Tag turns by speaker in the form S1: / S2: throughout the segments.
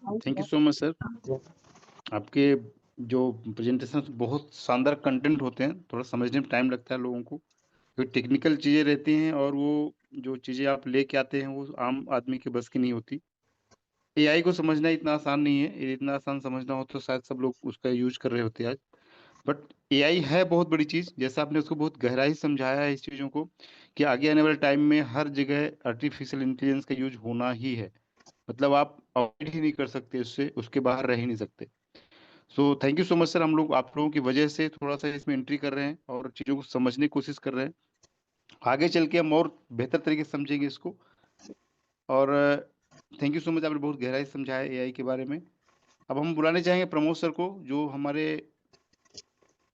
S1: Thank you so much sir. आपके जो presentation बहुत शानदार कंटेंट होते हैं, थोड़ा समझने में टाइम लगता है लोगों को, क्योंकि टेक्निकल चीज़ें रहती हैं और वो जो चीज़ें आप लेके आते हैं वो आम आदमी के बस की नहीं होती। एआई को समझना इतना आसान नहीं है, ये इतना आसान समझना हो तो शायद सब लोग उसका यूज कर रहे होते आज। बट एआई है बहुत बड़ी चीज़, जैसा आपने उसको बहुत गहराई से समझाया है इस चीज़ों को, कि आगे आने वाले टाइम में हर जगह आर्टिफिशियल इंटेलिजेंस का यूज होना ही है। मतलब आप अवॉइड ही नहीं कर सकते उससे, उसके बाहर रह ही नहीं सकते। So thank you so much sir. हम लोग आप लोगों की वजह से थोड़ा सा इसमें एंट्री कर रहे हैं और चीज़ों को समझने की कोशिश कर रहे हैं। आगे चल के हम और बेहतर तरीके से समझेंगे इसको। और थैंक यू सो मच, आपने बहुत गहराई से समझाया एआई के बारे में। अब हम बुलाने चाहेंगे प्रमोद सर को, जो हमारे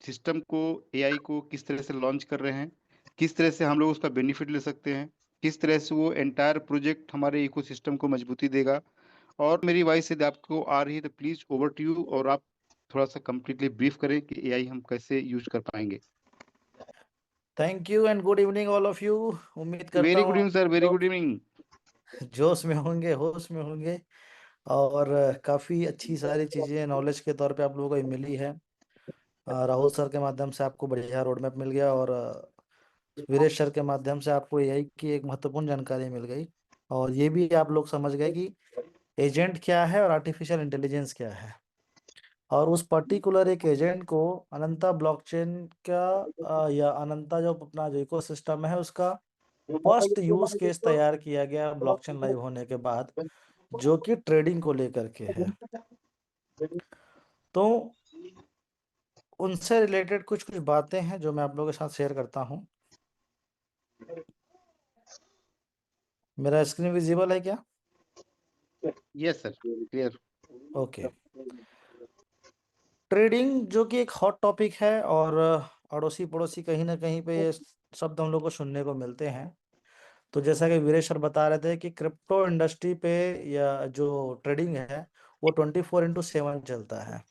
S1: सिस्टम को, एआई को किस तरह से लॉन्च कर रहे हैं, किस तरह से हम लोग उसका बेनिफिट ले सकते हैं, किस तरह से वो एंटायर प्रोजेक्ट हमारे इकोसिस्टम को मजबूती देगा। और मेरी वॉइस यदि आपको आ रही है तो प्लीज ओवर टू यू, और आप थोड़ा सा कंप्लीटली ब्रीफ करें कि एआई हम कैसे यूज कर पाएंगे।
S2: Thank you and good evening all of you. उम्मीद करता
S1: वेरी
S2: हूँ
S1: गुड इवनिंग सर, वेरी
S2: आप
S1: गुड इवनिंग।
S2: जोश में होंगे, होश में होंगे, और काफ़ी अच्छी सारी चीज़ें नॉलेज के तौर पे आप लोगों को मिली है। राहुल सर के माध्यम से आपको बढ़िया रोड मैप मिल गया, और वीरेश सर के माध्यम से आपको एआई की एक महत्वपूर्ण जानकारी मिल गई, और ये भी आप लोग समझ गए कि एजेंट क्या है और आर्टिफिशियल इंटेलिजेंस क्या है। और उस पर्टिकुलर एक एजेंट को अनंता ब्लॉकचेन का या अनंता जो अपना जो इकोसिस्टम है उसका फर्स्ट यूज केस तैयार किया गया ब्लॉकचेन लाइव होने के बाद, जो कि ट्रेडिंग को लेकर के है। तो उनसे रिलेटेड कुछ कुछ बातें हैं जो मैं आप लोगों के साथ शेयर करता हूं। मेरा स्क्रीन विजिबल है क्या?
S1: Yes sir, clear.
S2: Okay. Trading जो कि एक हॉट टॉपिक है, और अड़ोसी पड़ोसी कहीं ना कहीं पे ये शब्द हम लोग को सुनने को मिलते हैं। तो जैसा कि वीरेश सर बता रहे थे कि क्रिप्टो इंडस्ट्री पे या जो ट्रेडिंग है वो 24/7 चलता है।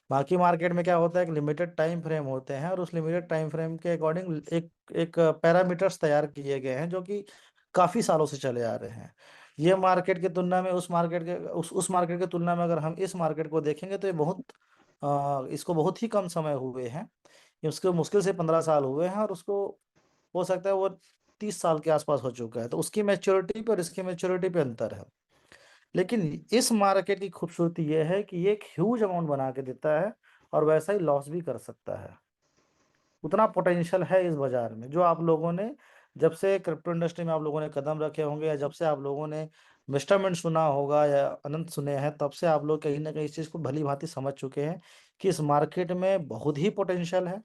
S2: बाकी मार्केट में क्या होता है, एक लिमिटेड टाइम फ्रेम होते हैं, और उस लिमिटेड टाइम फ्रेम के अकॉर्डिंग एक एक पैरामीटर्स तैयार किए गए हैं जो कि काफ़ी सालों से चले आ रहे हैं। ये मार्केट की तुलना में उस मार्केट की तुलना में अगर हम इस मार्केट को देखेंगे तो ये इसको बहुत ही कम समय हुए हैं। उसको मुश्किल से 15 साल हुए हैं, और उसको हो सकता है वो 30 साल के आसपास हो चुका है। तो उसकी मैच्योरिटी पे और इसकी मैच्योरिटी पे अंतर है। लेकिन इस मार्केट की खूबसूरती यह है कि ये एक ह्यूज अमाउंट बना के देता है, और वैसा ही लॉस भी कर सकता है। उतना पोटेंशियल है इस बाजार में। जो आप लोगों ने जब से क्रिप्टो इंडस्ट्री में आप लोगों ने कदम रखे होंगे, या जब से आप लोगों ने मिस्टरमेंट सुना होगा या अनंत सुने हैं, तब से आप लोग कहीं ना कहीं इस चीज़ को भली भांति समझ चुके हैं कि इस मार्केट में बहुत ही पोटेंशियल है,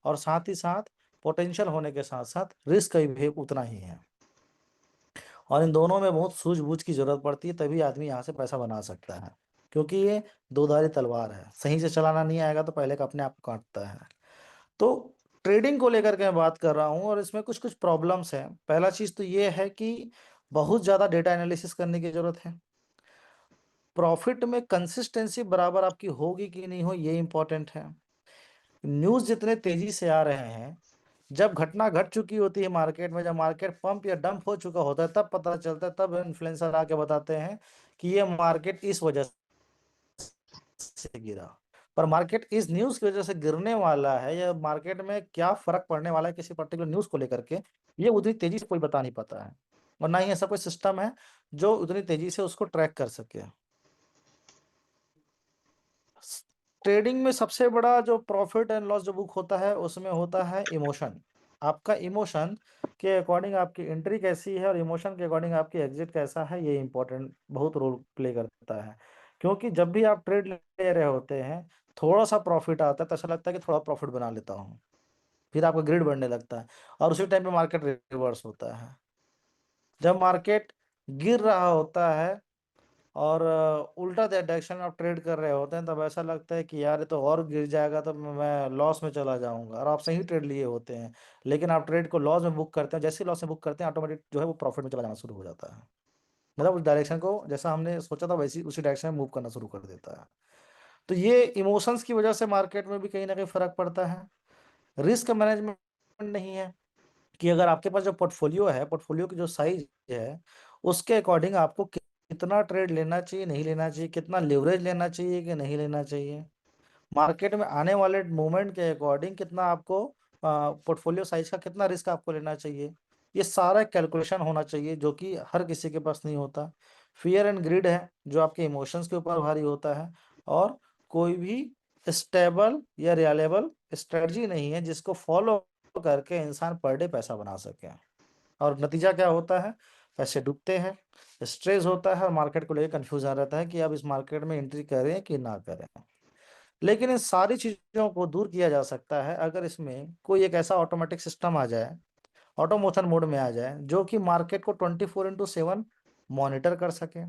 S2: और साथ ही साथ पोटेंशियल होने के साथ साथ रिस्क भी उतना ही है। और इन दोनों में बहुत सूझबूझ की जरूरत पड़ती है, तभी आदमी यहाँ से पैसा बना सकता है। क्योंकि ये दोधारी तलवार है, सही से चलाना नहीं आएगा तो पहले का अपने आप को काटता है। तो ट्रेडिंग को लेकर के मैं बात कर रहा हूँ, और इसमें कुछ कुछ प्रॉब्लम्स हैं। पहला चीज तो ये है कि बहुत ज्यादा डेटा एनालिसिस करने की जरूरत है। प्रॉफिट में कंसिस्टेंसी बराबर आपकी होगी कि नहीं हो, ये इंपॉर्टेंट है। न्यूज जितने तेजी से आ रहे हैं, जब घटना घट चुकी होती है मार्केट में, जब मार्केट पंप या डंप हो चुका होता है, तब पता चलता है, तब इन्फ्लुएंसर आके बताते हैं कि ये मार्केट इस वजह से गिरा। पर मार्केट इस न्यूज की वजह से गिरने वाला है, या मार्केट में क्या फर्क पड़ने वाला है किसी पर्टिकुलर न्यूज को लेकर के, ये उतनी तेजी से कोई बता नहीं पाता है। और ना ही ऐसा कोई सिस्टम है जो उतनी तेजी से उसको ट्रैक कर सके। ट्रेडिंग में सबसे बड़ा जो प्रॉफिट एंड लॉस जो बुक होता है, उसमें होता है इमोशन। आपका इमोशन के अकॉर्डिंग आपकी एंट्री कैसी है, और इमोशन के अकॉर्डिंग आपकी एग्जिट कैसा है, ये इंपॉर्टेंट बहुत रोल प्ले करता है। क्योंकि जब भी आप ट्रेड ले रहे होते हैं, थोड़ा सा प्रॉफिट आता है तो ऐसा लगता है कि थोड़ा प्रॉफिट बना लेता हूँ, फिर आपका ग्रिड बढ़ने लगता है, और उसी टाइम पे मार्केट रिवर्स होता है। जब मार्केट गिर रहा होता है और उल्टा डायरेक्शन में आप ट्रेड कर रहे होते हैं, तब ऐसा लगता है कि यार ये तो और गिर जाएगा तो मैं लॉस में चला जाऊंगा, और आप सही ट्रेड लिए होते हैं। लेकिन आप ट्रेड को लॉस में बुक करते हैं, जैसे लॉस में बुक करते हैं ऑटोमेटिक जो है वो प्रॉफिट में चला जाना शुरू हो जाता है। मतलब उस डायरेक्शन को जैसा हमने सोचा था वैसी उसी डायरेक्शन में मूव करना शुरू कर देता है। तो ये इमोशंस की वजह से मार्केट में भी कहीं ना कहीं फर्क पड़ता है। रिस्क मैनेजमेंट नहीं है, कि अगर आपके पास जो पोर्टफोलियो है, पोर्टफोलियो की जो साइज है, उसके अकॉर्डिंग आपको कितना ट्रेड लेना चाहिए, नहीं लेना चाहिए, कितना लिवरेज लेना चाहिए कि नहीं लेना चाहिए, मार्केट में आने वाले मूवमेंट के अकॉर्डिंग कितना आपको पोर्टफोलियो साइज का कितना रिस्क आपको लेना चाहिए, ये सारा कैलकुलेशन होना चाहिए जो कि हर किसी के पास नहीं होता। फियर एंड ग्रिड है जो आपके इमोशंस के ऊपर भारी होता है, और कोई भी स्टेबल या रिलायबल स्ट्रेटजी नहीं है जिसको फॉलो करके इंसान पर डे पैसा बना सके। और नतीजा क्या होता है, पैसे डूबते हैं, स्ट्रेस होता है और मार्केट को लेकर कंफ्यूजन रहता है कि अब इस मार्केट में एंट्री करें कि ना करें। लेकिन इन सारी चीजों को दूर किया जा सकता है अगर इसमें कोई एक ऐसा ऑटोमेटिक सिस्टम आ जाए, ऑटोमोशन मोड में आ जाए, जो कि मार्केट को 24/7 मॉनिटर कर सके,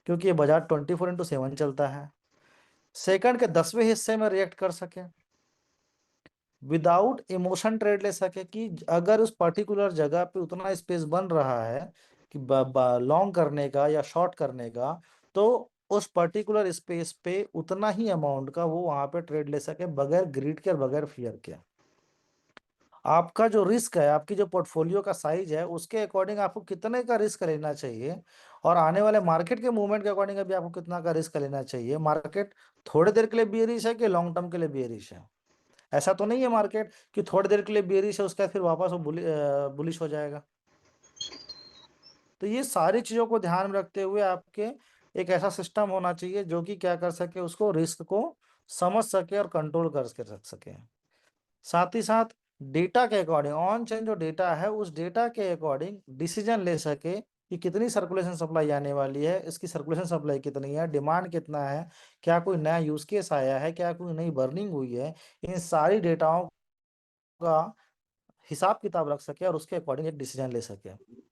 S2: क्योंकि ये बाजार 24/7 चलता है, सेकंड के 10वें हिस्से में रिएक्ट कर सके, विदाउट इमोशन ट्रेड ले सके कि अगर उस पर्टिकुलर जगह पे उतना स्पेस बन रहा है कि लॉन्ग करने का या शॉर्ट करने का, तो उस पर्टिकुलर स्पेस पे उतना ही अमाउंट का वो वहां पे ट्रेड ले सके बगैर ग्रीड के और बगैर फियर के। आपका जो रिस्क है, आपकी जो पोर्टफोलियो का साइज है, उसके अकॉर्डिंग आपको कितने का रिस्क लेना चाहिए, और आने वाले मार्केट के मूवमेंट के अकॉर्डिंग अभी आपको कितना का रिस्क लेना चाहिए। मार्केट थोड़ी देर के लिए बेयरिश है कि लॉन्ग टर्म के लिए बेयरिश है, ऐसा तो नहीं है मार्केट कि थोड़ी देर के लिए बेयरिश है उसके बाद फिर वापस वो बुलिश हो जाएगा। तो ये सारी चीजों को ध्यान में रखते हुए आपके एक ऐसा सिस्टम होना चाहिए जो कि क्या कर सके, उसको रिस्क को समझ सके और कंट्रोल करके रख सके। साथ ही साथ डेटा के अकॉर्डिंग, ऑन चेन जो डेटा है उस डेटा के अकॉर्डिंग डिसीजन ले सके कि कितनी सर्कुलेशन सप्लाई आने वाली है, इसकी सर्कुलेशन सप्लाई कितनी है, डिमांड कितना है, क्या कोई नया यूज केस आया है, क्या कोई नई बर्निंग हुई है। इन सारी डेटाओं का हिसाब किताब रख सके और उसके अकॉर्डिंग एक डिसीजन ले सके,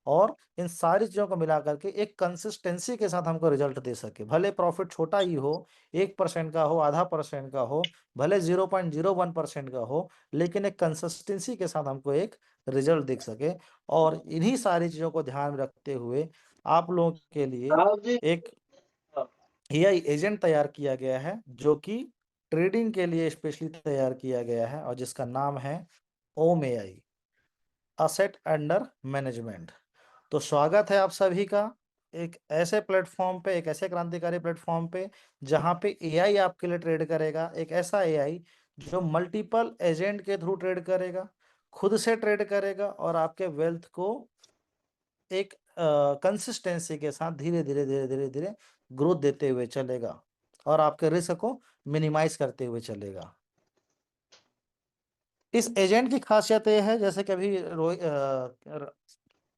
S2: और इन सारी चीजों को मिला करके एक कंसिस्टेंसी के साथ हमको रिजल्ट दे सके। भले प्रॉफिट छोटा ही हो, 1% का हो, आधा परसेंट का हो, भले 0.01% का हो, लेकिन एक कंसिस्टेंसी के साथ हमको एक रिजल्ट दिख सके। और इन्हीं सारी चीजों को ध्यान में रखते हुए आप लोगों के लिए एक एआई एजेंट तैयार किया गया है जो कि ट्रेडिंग के लिए स्पेशली तैयार किया गया है, और जिसका नाम है ओम एआई, असेट अंडर मैनेजमेंट। तो स्वागत है आप सभी का एक ऐसे प्लेटफॉर्म पे, एक ऐसे क्रांतिकारी प्लेटफॉर्म पे जहां पे एआई आपके लिए ट्रेड करेगा, एक ऐसा एआई जो मल्टीपल एजेंट के थ्रू ट्रेड करेगा, खुद से ट्रेड करेगा, और आपके वेल्थ को एक कंसिस्टेंसी के साथ धीरे धीरे धीरे धीरे धीरे ग्रोथ देते हुए चलेगा, और आपके रिस्क को मिनिमाइज करते हुए चलेगा। इस एजेंट की खासियत ये है, जैसे कि अभी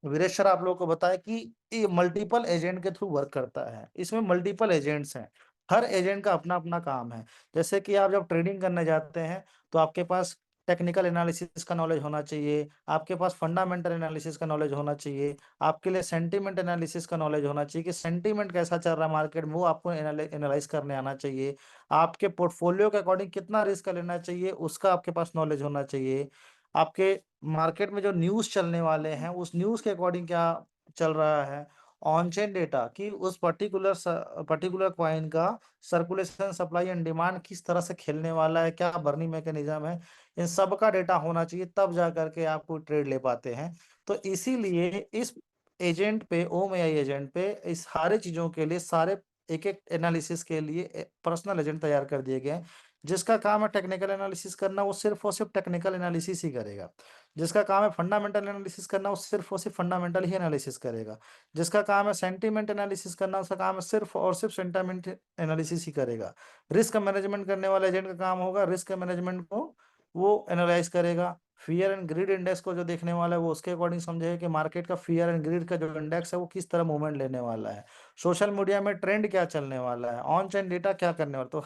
S2: वीरेश सर आप लोगों को बताया कि ये मल्टीपल एजेंट के थ्रू वर्क करता है। इसमें मल्टीपल एजेंट्स हैं, हर एजेंट का अपना अपना काम है। जैसे कि आप जब ट्रेडिंग करने जाते हैं तो आपके पास टेक्निकल एनालिसिस का नॉलेज होना चाहिए, आपके पास फंडामेंटल एनालिसिस का नॉलेज होना चाहिए, आपके लिए सेंटीमेंट एनालिसिस का नॉलेज होना चाहिए कि सेंटीमेंट कैसा चल रहा है मार्केट में, वो आपको एनालाइज करने आना चाहिए। आपके पोर्टफोलियो के अकॉर्डिंग कितना रिस्क लेना चाहिए उसका आपके पास नॉलेज होना चाहिए। आपके मार्केट में जो न्यूज़ चलने वाले हैं उस न्यूज़ के अकॉर्डिंग क्या चल रहा है, ऑन चेन डेटा कि उस पर्टिकुलर कॉइन का सर्कुलेशन सप्लाई एंड डिमांड किस तरह से खेलने वाला है, क्या बर्निंग मैकेनिज्म है, इन सब का डेटा होना चाहिए, तब जा करके आप कोई ट्रेड ले पाते हैं। तो इसीलिए इस एजेंट पे, ओम एआई एजेंट पे, इस सारे चीजों के लिए, सारे एक एक एनालिसिस के लिए पर्सनल एजेंट तैयार कर दिए गए हैं। जिसका काम है टेक्निकल एनालिसिस करना, वो सिर्फ और सिर्फ टेक्निकल एनालिसिस ही करेगा। जिसका काम है फंडामेंटल एनालिसिस करना, वो सिर्फ और सिर्फ फंडामेंटल ही एनालिसिस करेगा। जिसका काम है सेंटीमेंट एनालिसिस करना, उसका काम है सिर्फ और सिर्फ सेंटीमेंट एनालिसिस ही करेगा। रिस्क मैनेजमेंट करने वाले एजेंट का काम होगा रिस्क मैनेजमेंट को वो एनालाइज करेगा। फियर एंड ग्रीड इंडेक्स को जो देखने वाला है वो उसके अकॉर्डिंग समझेगा कि मार्केट का फियर एंड ग्रीड का जो इंडेक्स है वो किस तरह मूवमेंट लेने वाला है, सोशल मीडिया में ट्रेंड क्या चलने वाला है, ऑन चेन डेटा क्या करने वाला। तो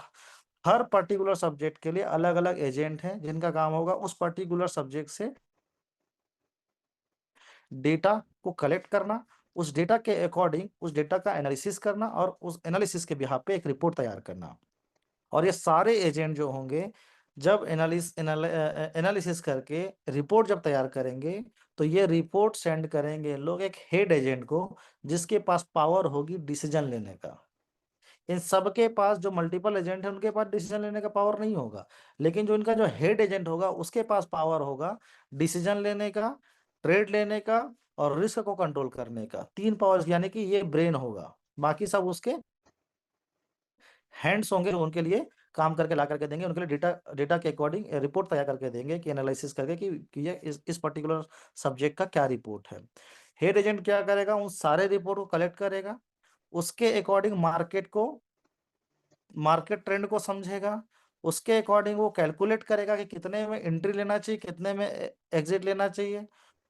S2: हर पर्टिकुलर सब्जेक्ट के लिए अलग अलग एजेंट हैं जिनका काम होगा उस पर्टिकुलर सब्जेक्ट से डेटा को कलेक्ट करना, उस डेटा के अकॉर्डिंग उस डेटा का एनालिसिस करना, और उस एनालिसिस के बिहाफ पे एक रिपोर्ट तैयार करना। और ये सारे एजेंट जो होंगे जब एनालिसिस करके रिपोर्ट जब तैयार करेंगे, तो ये रिपोर्ट सेंड करेंगे लोग एक हेड एजेंट को, जिसके पास पावर होगी डिसीजन लेने का। इन सबके पास जो मल्टीपल एजेंट है उनके पास डिसीजन लेने का पावर नहीं होगा, लेकिन जो इनका जो हेड एजेंट होगा उसके पास पावर होगा डिसीजन लेने का, ट्रेड लेने का, और रिस्क को कंट्रोल करने का। 3 पावर्स, यानी कि ये ब्रेन होगा। बाकी सब उसके हैंड्स होंगे जो उनके लिए काम करके ला करके देंगे, उनके लिए डेटा डेटा के अकॉर्डिंग रिपोर्ट तैयार करके देंगे कि एनालिसिस करके कि ये इस पर्टिकुलर सब्जेक्ट का क्या रिपोर्ट है। हेड एजेंट क्या करेगा, उन सारे रिपोर्ट को कलेक्ट करेगा, उसके अकॉर्डिंग मार्केट ट्रेंड को समझेगा, उसके अकॉर्डिंग वो कैलकुलेट करेगा कि कितने में एंट्री लेना चाहिए, कितने में एग्जिट लेना चाहिए।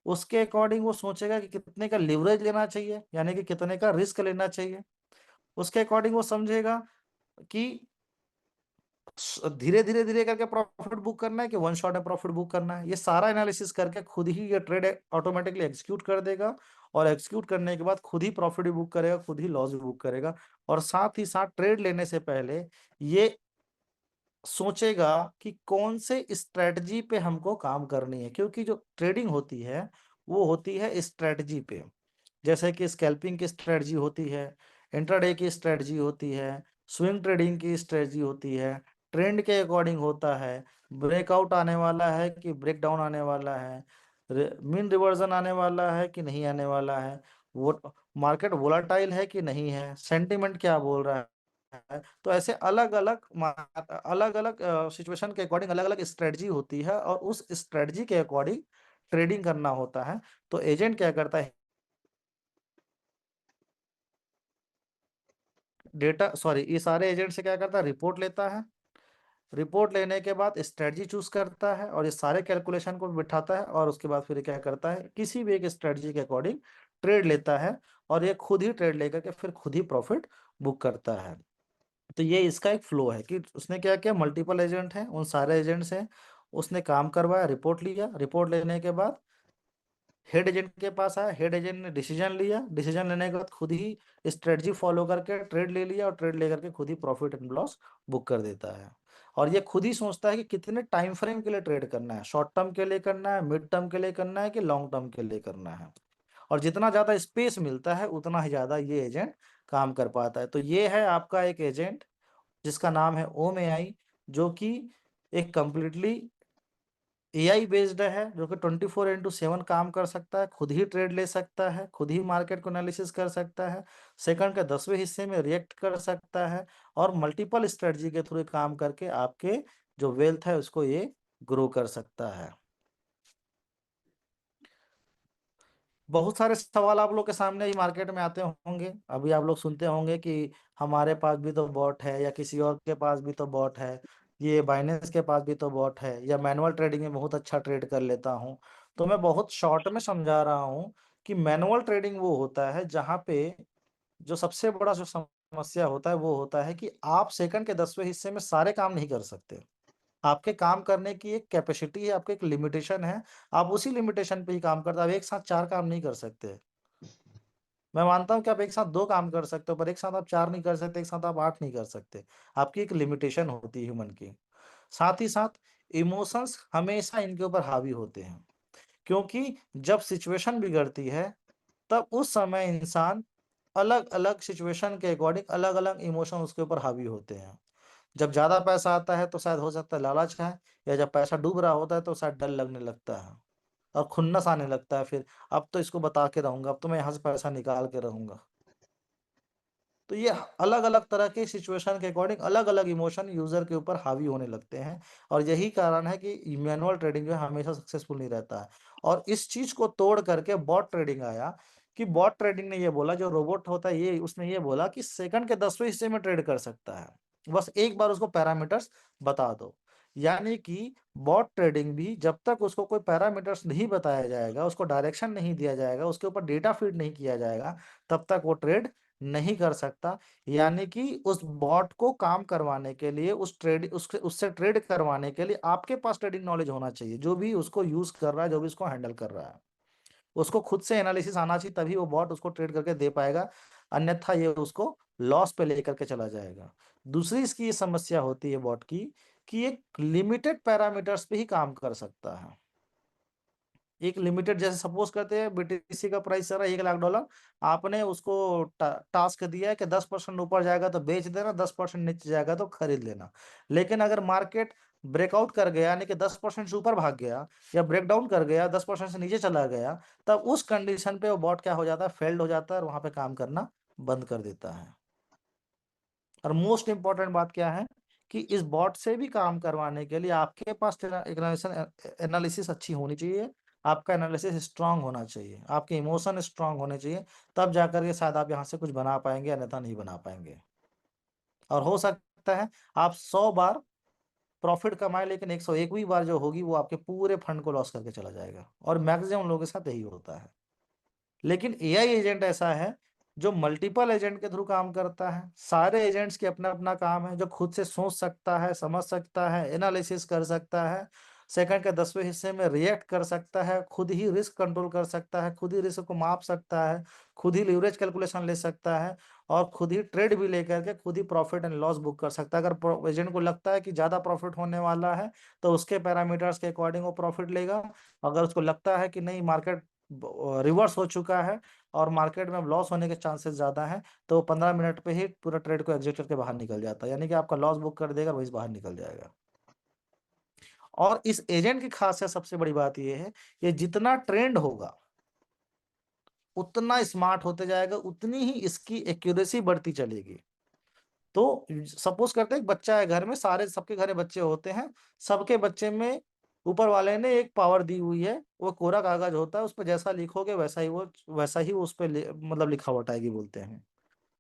S2: उसके अकॉर्डिंग वो सोचेगा कि कितने का लिवरेज लेना चाहिए, यानी कि कितने का रिस्क लेना चाहिए। उसके अकॉर्डिंग वो समझेगा कि धीरे धीरे धीरे करके प्रॉफिट बुक करना है कि वन शॉट में प्रॉफिट बुक करना है। ये सारा एनालिसिस करके खुद ही ये ट्रेड ऑटोमेटिकली एग्जीक्यूट कर देगा, और एग्जीक्यूट करने के बाद खुद ही प्रॉफिट भी बुक करेगा, खुद ही लॉस भी बुक करेगा। और साथ ही साथ ट्रेड लेने से पहले ये सोचेगा कि कौन से स्ट्रेटजी पे हमको काम करनी है, क्योंकि जो ट्रेडिंग होती है वो होती है स्ट्रेटजी पे। जैसे कि स्कैल्पिंग की स्ट्रेटजी होती है, इंट्राडे की स्ट्रेटजी होती है, स्विंग ट्रेडिंग की स्ट्रेटजी होती है, ट्रेंड के अकॉर्डिंग होता है, ब्रेकआउट आने वाला है कि ब्रेक डाउन आने वाला है, मीन रिवर्जन आने वाला है कि नहीं आने वाला है, वो मार्केट वोलाटाइल है कि नहीं है, सेंटिमेंट क्या बोल रहा है। तो ऐसे अलग अलग सिचुएशन के अकॉर्डिंग अलग अलग स्ट्रेटजी होती है, और उस स्ट्रेटजी के अकॉर्डिंग ट्रेडिंग करना होता है। तो एजेंट क्या करता है, ये सारे एजेंट से क्या करता है, रिपोर्ट लेता है। रिपोर्ट लेने के बाद स्ट्रेटजी चूज करता है, और ये सारे कैलकुलेशन को बिठाता है, और उसके बाद फिर क्या करता है, किसी भी एक स्ट्रेटजी के अकॉर्डिंग ट्रेड लेता है, और ये खुद ही ट्रेड लेकर के फिर खुद ही प्रॉफिट बुक करता है। तो ये इसका एक फ्लो है कि उसने क्या किया, मल्टीपल एजेंट हैं, उन सारे एजेंट से उसने काम करवाया, रिपोर्ट लिया, रिपोर्ट लेने के बाद हेड एजेंट के पास आया, हेड एजेंट ने डिसीजन लिया, डिसीजन लेने के बाद खुद ही स्ट्रेटजी फॉलो करके ट्रेड ले लिया, और ट्रेड लेकर के खुद ही प्रॉफिट एंड लॉस बुक कर देता है। और ये खुद ही सोचता है कि कितने टाइम फ्रेम के लिए ट्रेड करना है, शॉर्ट टर्म के लिए करना है, मिड टर्म के लिए करना है कि लॉन्ग टर्म के लिए करना है। और जितना ज्यादा स्पेस मिलता है उतना ही ज्यादा ये एजेंट काम कर पाता है। तो ये है आपका एक एजेंट जिसका नाम है ओम एआई, जो कि एक कंप्लीटली एआई बेस्ड है, जो कि 24/7 काम कर सकता है, खुद ही ट्रेड ले सकता है, खुद ही मार्केट को एनालिसिस कर सकता है, सेकंड के 10वें हिस्से में रिएक्ट कर सकता है, और मल्टीपल स्ट्रेटजी के थ्रू काम करके आपके जो वेल्थ है उसको ये ग्रो कर सकता है। बहुत सारे सवाल आप लोग के सामने ही मार्केट में आते होंगे, अभी आप लोग सुनते होंगे कि हमारे पास भी तो बॉट है, या किसी और के पास भी तो बॉट है, ये बाइनेंस के पास भी तो बॉट है, या मैनुअल ट्रेडिंग में बहुत अच्छा ट्रेड कर लेता हूँ। तो मैं बहुत शॉर्ट में समझा रहा हूँ कि मैनुअल ट्रेडिंग वो होता है जहाँ पे जो सबसे बड़ा जो समस्या होता है वो होता है कि आप सेकंड के 10वें हिस्से में सारे काम नहीं कर सकते। आपके काम करने की एक कैपेसिटी है, आपकी एक लिमिटेशन है, आप उसी लिमिटेशन पे ही काम करते हैं, आप एक साथ 4 काम नहीं कर सकते। मैं मानता हूँ कि आप एक साथ 2 काम कर सकते हो, पर एक साथ आप 4 नहीं कर सकते, एक साथ आप 8 नहीं कर सकते। आपकी एक लिमिटेशन होती है ह्यूमन की। साथ ही साथ इमोशंस हमेशा इनके ऊपर हावी होते हैं, क्योंकि जब सिचुएशन बिगड़ती है, तब उस समय इंसान अलग-अलग सिचुएशन के अकॉर्डिंग अलग-अलग इमोशन उसके ऊपर हावी होते हैं। जब ज़्यादा पैसा आता है तो शायद हो सकता है लालच है, या जब पैसा डूब रहा होता है तो शायद डर लगने लगता है, और खुन्नस आने लगता है फिर, अब तो इसको बता के रहूँगा, अब तो मैं यहाँ से पैसा निकाल के रहूँगा। तो ये अलग-अलग तरह के सिचुएशन के अकॉर्डिंग अलग-अलग इमोशन यूज़र के ऊपर हावी होने लगते हैं, और यही कारण है कि मैनुअल ट्रेडिंग जो है हमेशा सक्सेसफुल नहीं रहता है। और इस चीज़ को तोड़ करके बॉट ट्रेडिंग आया, कि बॉट ट्रेडिंग ने ये बोला, जो रोबोट होता है ये उसने ये बोला कि सेकंड के 10वें हिस्से में ट्रेड कर सकता है। बस एक बार उसको पैरामीटर्स बता दो। यानी कि बॉट ट्रेडिंग भी जब तक उसको कोई पैरामीटर्स नहीं बताया जाएगा, उसको डायरेक्शन नहीं दिया जाएगा, उसके ऊपर डेटा फीड नहीं किया जाएगा, तब तक वो ट्रेड नहीं कर सकता। यानी कि उस बॉट को काम करवाने के लिए, उससे ट्रेड करवाने के लिए आपके पास ट्रेडिंग नॉलेज होना चाहिए। जो भी उसको यूज़ कर रहा है, जो भी उसको हैंडल कर रहा है, उसको खुद से एनालिसिस आना चाहिए, तभी वो बॉट उसको ट्रेड करके दे पाएगा, अन्यथा ये उसको लॉस पे लेकर के चला जाएगा। दूसरी इसकी ये समस्या होती है बॉट की, कि एक लिमिटेड पैरामीटर्स पे ही काम कर सकता है। एक लिमिटेड, जैसे सपोज करते हैं बीटीसी का प्राइस चल रहा है $1,00,000, आपने उसको टास्क दिया है कि 10% ऊपर जाएगा तो बेच देना, 10% नीचे जाएगा तो खरीद लेना। लेकिन अगर मार्केट ब्रेकआउट कर गया, यानी कि 10% से ऊपर भाग गया, या ब्रेक डाउन कर गया, 10% से नीचे चला गया, तब उस कंडीशन पे वो बॉट क्या हो जाता है, फेल्ड हो जाता है, और वहां पे काम करना बंद कर देता है। और मोस्ट इंपॉर्टेंट बात क्या है कि इस बॉट से भी काम करवाने के लिए आपके पास एनालिसिस अच्छी होनी चाहिए, आपका एनालिसिस स्ट्रांग होना चाहिए, आपके इमोशन स्ट्रांग होने चाहिए, तब जाकर के शायद आप यहाँ से कुछ बना पाएंगे, अन्यथा नहीं बना पाएंगे। और हो सकता है आप 100 बार प्रॉफिट कमाए, लेकिन 101वीं बार जो होगी वो आपके पूरे फंड को लॉस करके चला जाएगा, और मैक्सिमम लोगों के साथ यही होता है। लेकिन एआई एजेंट ऐसा है जो मल्टीपल एजेंट के थ्रू काम करता है। सारे एजेंट्स के अपना अपना काम है, जो खुद से सोच सकता है, समझ सकता है, एनालिसिस कर सकता है, सेकंड के 10वें हिस्से में रिएक्ट कर सकता है, खुद ही रिस्क कंट्रोल कर सकता है, खुद ही रिस्क को माप सकता है, खुद ही लीवरेज कैलकुलेशन ले सकता है, और खुद ही ट्रेड भी लेकर के खुद ही प्रॉफिट एंड लॉस बुक कर सकता है। अगर एजेंट को लगता है कि ज़्यादा प्रॉफिट होने वाला है तो उसके पैरामीटर्स के अकॉर्डिंग वो प्रॉफिट लेगा। अगर उसको लगता है कि नहीं, मार्केट रिवर्स हो चुका है और मार्केट में लॉस होने के चांसेस ज़्यादा हैं, तो 15 मिनट पे ही पूरा ट्रेड को एग्जिट करके बाहर निकल जाता है, यानी कि आपका लॉस बुक कर देगा, वही बाहर निकल जाएगा। और इस एजेंट की खासियत सबसे बड़ी बात ये है, ये जितना ट्रेंड होगा उतना स्मार्ट होते जाएगा, उतनी ही इसकी एक्यूरेसी बढ़ती चलेगी। तो सपोज करते हैं एक बच्चा है घर में, सारे सबके घर में बच्चे होते हैं, सबके बच्चे में ऊपर वाले ने एक पावर दी हुई है, वो कोरा कागज होता है, उस पर जैसा लिखोगे वैसा ही वो उस पर मतलब लिखावट आएगी बोलते हैं।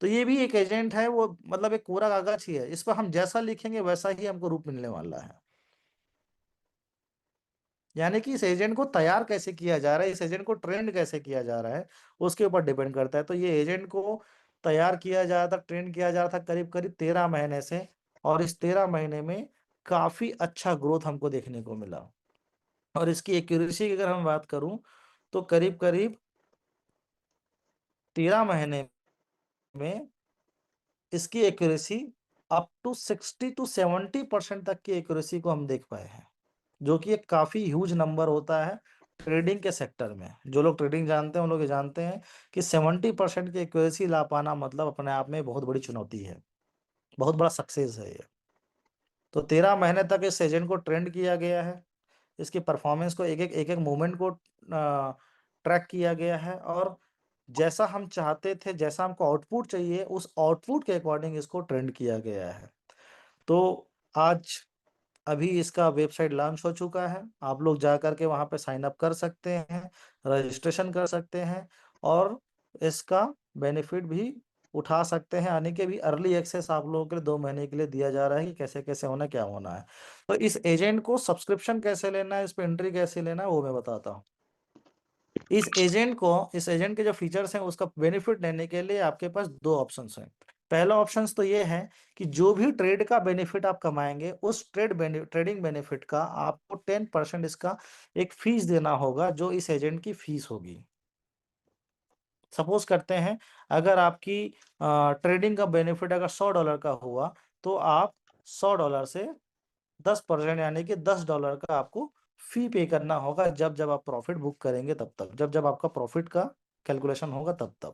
S2: तो ये भी एक एजेंट है, वो मतलब एक कोरा कागज ही है, इस पर हम जैसा लिखेंगे वैसा ही हमको रूप मिलने वाला है। यानी कि इस एजेंट को तैयार कैसे किया जा रहा है, इस एजेंट को ट्रेंड कैसे किया जा रहा है, उसके ऊपर डिपेंड करता है। तो ये एजेंट को तैयार किया जा रहा था, ट्रेंड किया जा रहा था करीब करीब 13 महीने से, और इस 13 महीने में काफी अच्छा ग्रोथ हमको देखने को मिला। और इसकी एक्यूरेसी की अगर हम बात करूं तो करीब करीब 13 महीने में इसकी एक्यूरेसी अप टू 60 to 70% तक की एक्यूरेसी को हम देख पाए हैं, जो कि एक काफी ह्यूज नंबर होता है ट्रेडिंग के सेक्टर में। जो लोग ट्रेडिंग जानते हैं उन लोग ये जानते हैं कि 70% की एक्यूरेसी ला पाना मतलब अपने आप में बहुत बड़ी चुनौती है, बहुत बड़ा सक्सेस है ये। तो 13 महीने तक इस एजेंट को ट्रेंड किया गया है, इसकी परफॉर्मेंस को एक एक मूवमेंट को ट्रैक किया गया है, और जैसा हम चाहते थे, जैसा हमको आउटपुट चाहिए, उस आउटपुट के अकॉर्डिंग इसको ट्रेंड किया गया है। तो आज अभी इसका वेबसाइट लॉन्च हो चुका है, आप लोग जा करके वहाँ पे साइन अप कर सकते हैं, रजिस्ट्रेशन कर सकते हैं, और इसका बेनिफिट भी उठा सकते हैं। यानी कि अभी अर्ली एक्सेस आप लोगों के लिए 2 महीने के लिए दिया जा रहा है कि कैसे कैसे होना, क्या होना है। तो इस एजेंट को सब्सक्रिप्शन कैसे लेना है, इस पे एंट्री कैसे लेना है, वो मैं बताता हूँ। इस एजेंट के जो फीचर्स हैं उसका बेनिफिट लेने के लिए आपके पास 2 ऑप्शंस हैं। पहला ऑप्शंस तो ये है कि जो भी ट्रेड का बेनिफिट आप कमाएंगे, उस ट्रेडिंग बेनिफिट का आपको 10% इसका एक फीस देना होगा, जो इस एजेंट की फीस होगी। सपोज करते हैं अगर आपकी ट्रेडिंग का बेनिफिट अगर $100 का हुआ, तो आप $100 से 10% यानी कि $10 का आपको फी पे करना होगा, जब जब आप प्रॉफिट बुक करेंगे तब तब, जब जब आपका प्रॉफिट का कैलकुलेशन होगा तब तब।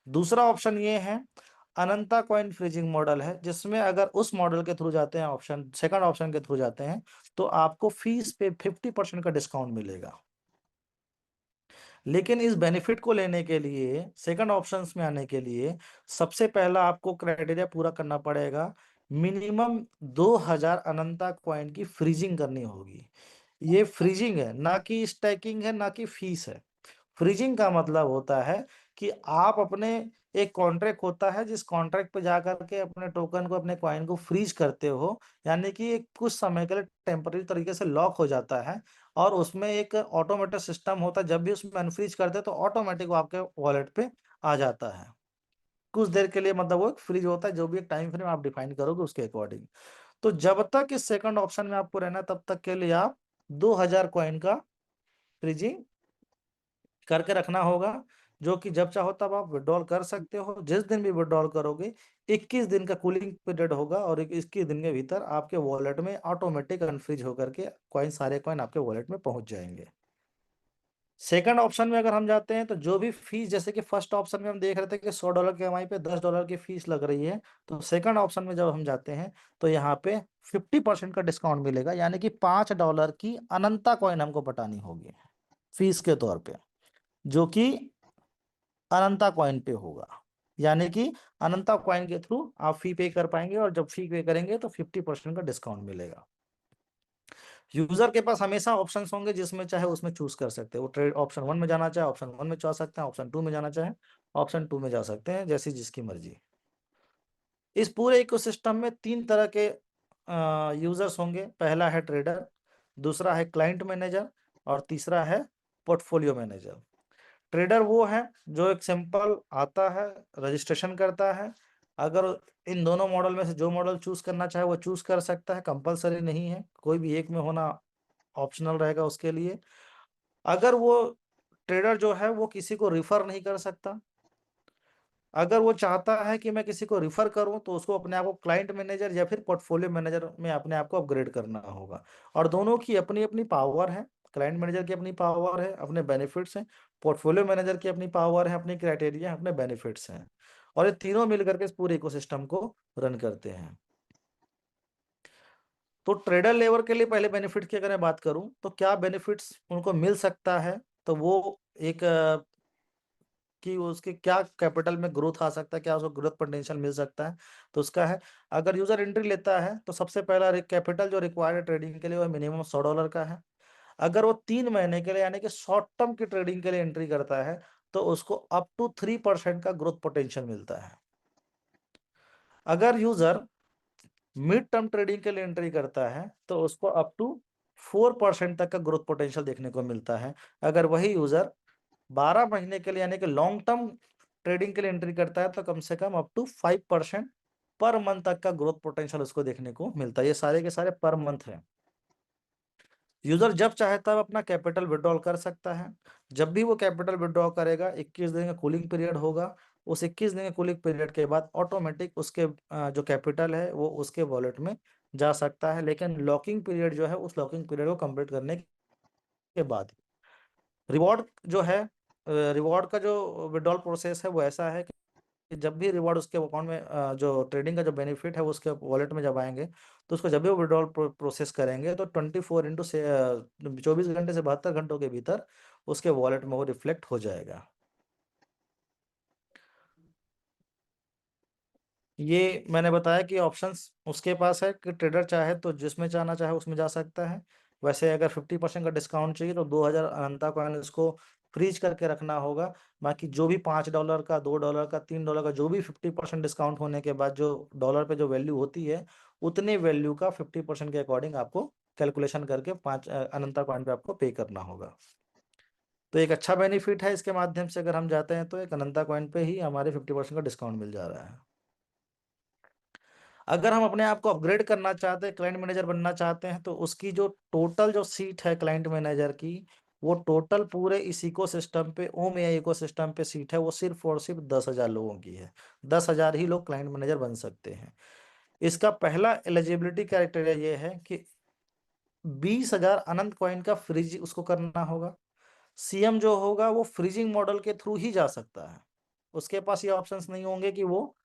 S2: दूसरा ऑप्शन ये है, अनंता कॉइन फ्रीजिंग मॉडल है, जिसमें अगर उस मॉडल के थ्रू जाते हैं, सेकंड ऑप्शन के थ्रू जाते हैं, तो आपको फीस पे 50% का डिस्काउंट मिलेगा। लेकिन इस बेनिफिट को लेने के लिए, सेकंड ऑप्शंस में आने के लिए, सबसे पहला आपको क्राइटेरिया पूरा करना पड़ेगा, मिनिमम 2000 अनंता कॉइन की फ्रीजिंग करनी होगी। ये फ्रीजिंग है, ना कि स्टैकिंग है, ना कि फीस है। फ्रीजिंग का मतलब होता है कि आप अपने, एक कॉन्ट्रैक्ट होता है, जिस कॉन्ट्रैक्ट पे जाकर के अपने टोकन को, अपने कॉइन को फ्रीज करते हो, यानी कि एक कुछ समय के लिए टेम्पररी तरीके से लॉक हो जाता है, और उसमें एक ऑटोमेटिक सिस्टम होता है, जब भी उसमें अनफ्रीज करते हैं तो ऑटोमेटिक वो आपके वॉलेट पे आ जाता है कुछ देर के लिए, मतलब वो एक फ्रीज होता है, जो भी एक टाइम फ्रेम आप डिफाइन करोगे उसके अकॉर्डिंग। तो जब तक इस सेकंड ऑप्शन में आपको रहना, तब तक के लिए आप 2000 कॉइन का फ्रीजिंग करके रखना होगा, जो कि जब चाहो तब आप विड्रॉल कर सकते हो। जिस दिन भी विड्रॉल करोगे 21 दिन का कूलिंग पीरियड होगा, और 21 दिन के भीतर आपके वॉलेट में ऑटोमेटिक अनफ्रीज होकर के सारे कॉइन आपके वॉलेट में पहुंच जाएंगे। सेकंड ऑप्शन में अगर हम जाते हैं, तो जो भी फीस, जैसे कि फर्स्ट ऑप्शन में हम देख रहे थे कि $100 की EMI पे $10 की फीस लग रही है, तो सेकंड ऑप्शन में जब हम जाते हैं तो यहाँ पे 50% का डिस्काउंट मिलेगा, यानी कि $5 की अनंता कॉइन हमको पटानी होगी फीस के तौर पे, जो कि अनंता कॉइन पे होगा। यानी कि अनंता कॉइन के थ्रू आप फी पे कर पाएंगे, और जब फी पे करेंगे तो 50% का डिस्काउंट मिलेगा। यूजर के पास हमेशा ऑप्शंस होंगे, जिसमें चाहे उसमें चूज कर सकते हैं। वो ट्रेड ऑप्शन 1 में जाना चाहे ऑप्शन 1 में जा सकते हैं, ऑप्शन 2 में जाना चाहे ऑप्शन 2 में जा सकते हैं, जैसी जिसकी मर्जी। इस पूरे इकोसिस्टम में 3 तरह के यूजर्स होंगे। पहला है ट्रेडर, दूसरा है क्लाइंट मैनेजर, और तीसरा है पोर्टफोलियो मैनेजर। ट्रेडर वो है जो एक सिंपल आता है, रजिस्ट्रेशन करता है। अगर इन दोनों मॉडल में से जो मॉडल चूज करना चाहे वो चूज कर सकता है, कंपलसरी नहीं है, कोई भी एक में होना ऑप्शनल रहेगा उसके लिए। अगर वो ट्रेडर जो है वो किसी को रिफर नहीं कर सकता। अगर वो चाहता है कि मैं किसी को रिफर करूं, तो उसको अपने आप को क्लाइंट मैनेजर या फिर पोर्टफोलियो मैनेजर में अपने आप को अपग्रेड करना होगा। और दोनों की अपनी अपनी पावर है। क्लाइंट मैनेजर की अपनी पावर है, अपने बेनिफिट्स हैं। पोर्टफोलियो मैनेजर की अपनी पावर है, अपनी क्राइटेरिया है, अपने बेनिफिट्स हैं। और ये तीनों मिलकर के इस पूरे इकोसिस्टम को रन करते हैं। तो ट्रेडर लेवर के लिए पहले बेनिफिट की अगर मैं बात करूं, तो क्या बेनिफिट्स उनको मिल सकता है, तो वो एक कि उसके क्या कैपिटल में ग्रोथ आ सकता है, क्या उसको ग्रोथ पोटेंशियल मिल सकता है। तो उसका है, अगर यूजर एंट्री लेता है तो सबसे पहला कैपिटल जो रिक्वायर्ड है ट्रेडिंग के लिए वो मिनिमम $100 का है। अगर वो 3 महीने के लिए यानी कि शॉर्ट टर्म की ट्रेडिंग के लिए एंट्री करता है, तो उसको अप टू 3% का ग्रोथ पोटेंशियल मिलता है। अगर यूजर मिड टर्म ट्रेडिंग के लिए एंट्री करता है, तो उसको अप टू 4% तक का ग्रोथ पोटेंशियल देखने को मिलता है। अगर वही यूजर 12 महीने के लिए यानी कि लॉन्ग टर्म ट्रेडिंग के लिए एंट्री करता है, तो कम से come up to 5% per month तक का ग्रोथ पोटेंशियल उसको देखने को मिलता है। ये सारे के सारे पर मंथ है। यूजर जब चाहे तब अपना कैपिटल विड्रॉल कर सकता है। जब भी वो कैपिटल विड्रॉ करेगा, 21 दिन का कूलिंग पीरियड होगा। उस 21 दिन के कूलिंग पीरियड के बाद ऑटोमेटिक उसके जो कैपिटल है वो उसके वॉलेट में जा सकता है। लेकिन लॉकिंग पीरियड जो है, उस लॉकिंग पीरियड को कंप्लीट करने के बाद रिवॉर्ड जो है, रिवॉर्ड का जो विड्रॉल प्रोसेस है वो ऐसा है कि जब भी रिवॉर्ड उसके अकाउंट में जो ट्रेडिंग का जो बेनिफिट है वो उसके वॉलेट में जब आएंगे, तो उसको जब भी वो विड्रॉल प्रोसेस करेंगे, तो 24 घंटे से 72 घंटों के भीतर उसके वॉलेट में वो रिफ्लेक्ट हो जाएगा। ये मैंने बताया कि ऑप्शंस उसके पास है कि ट्रेडर चाहे तो जिसमें जाना चाहे उसमें जा सकता है। वैसे अगर 50% का डिस्काउंट चाहिए तो 2000 अनंता कॉइन इसको फ्रीज करके रखना होगा। बाकी जो भी $5 का, $2 का, $3 का, जो भी 50% डिस्काउंट होने के बाद जो डॉलर पे जो वैल्यू होती है, उतने वैल्यू का 50% के अकॉर्डिंग आपको कैलकुलेशन करके 5 अनंता कॉइन पे आपको पे करना होगा। तो एक अच्छा बेनिफिट है, इसके माध्यम से अगर हम जाते हैं तो एक अनंता कॉइन पे ही हमारे 50% का डिस्काउंट मिल जा रहा है। अगर हम अपने आप को अपग्रेड करना चाहते हैं, क्लाइंट मैनेजर बनना चाहते हैं, तो उसकी जो टोटल जो सीट है क्लाइंट मैनेजर की, वो टोटल पूरे इस इकोसिस्टम पे, ओम एआई इकोसिस्टम पे सीट है, वो सिर्फ और सिर्फ 10,000 लोगों की है। 10,000 ही लोग क्लाइंट मैनेजर बन सकते हैं। इसका पहला एलिजिबिलिटी क्राइटेरिया ये है कि 20,000 अनंत कॉइन का फ्रीज उसको करना होगा। सीएम जो होगा वो फ्रीजिंग मॉडल के थ्रू ही जा सकता है। उसके पास ये ऑप्शंस नहीं होंगे कि वो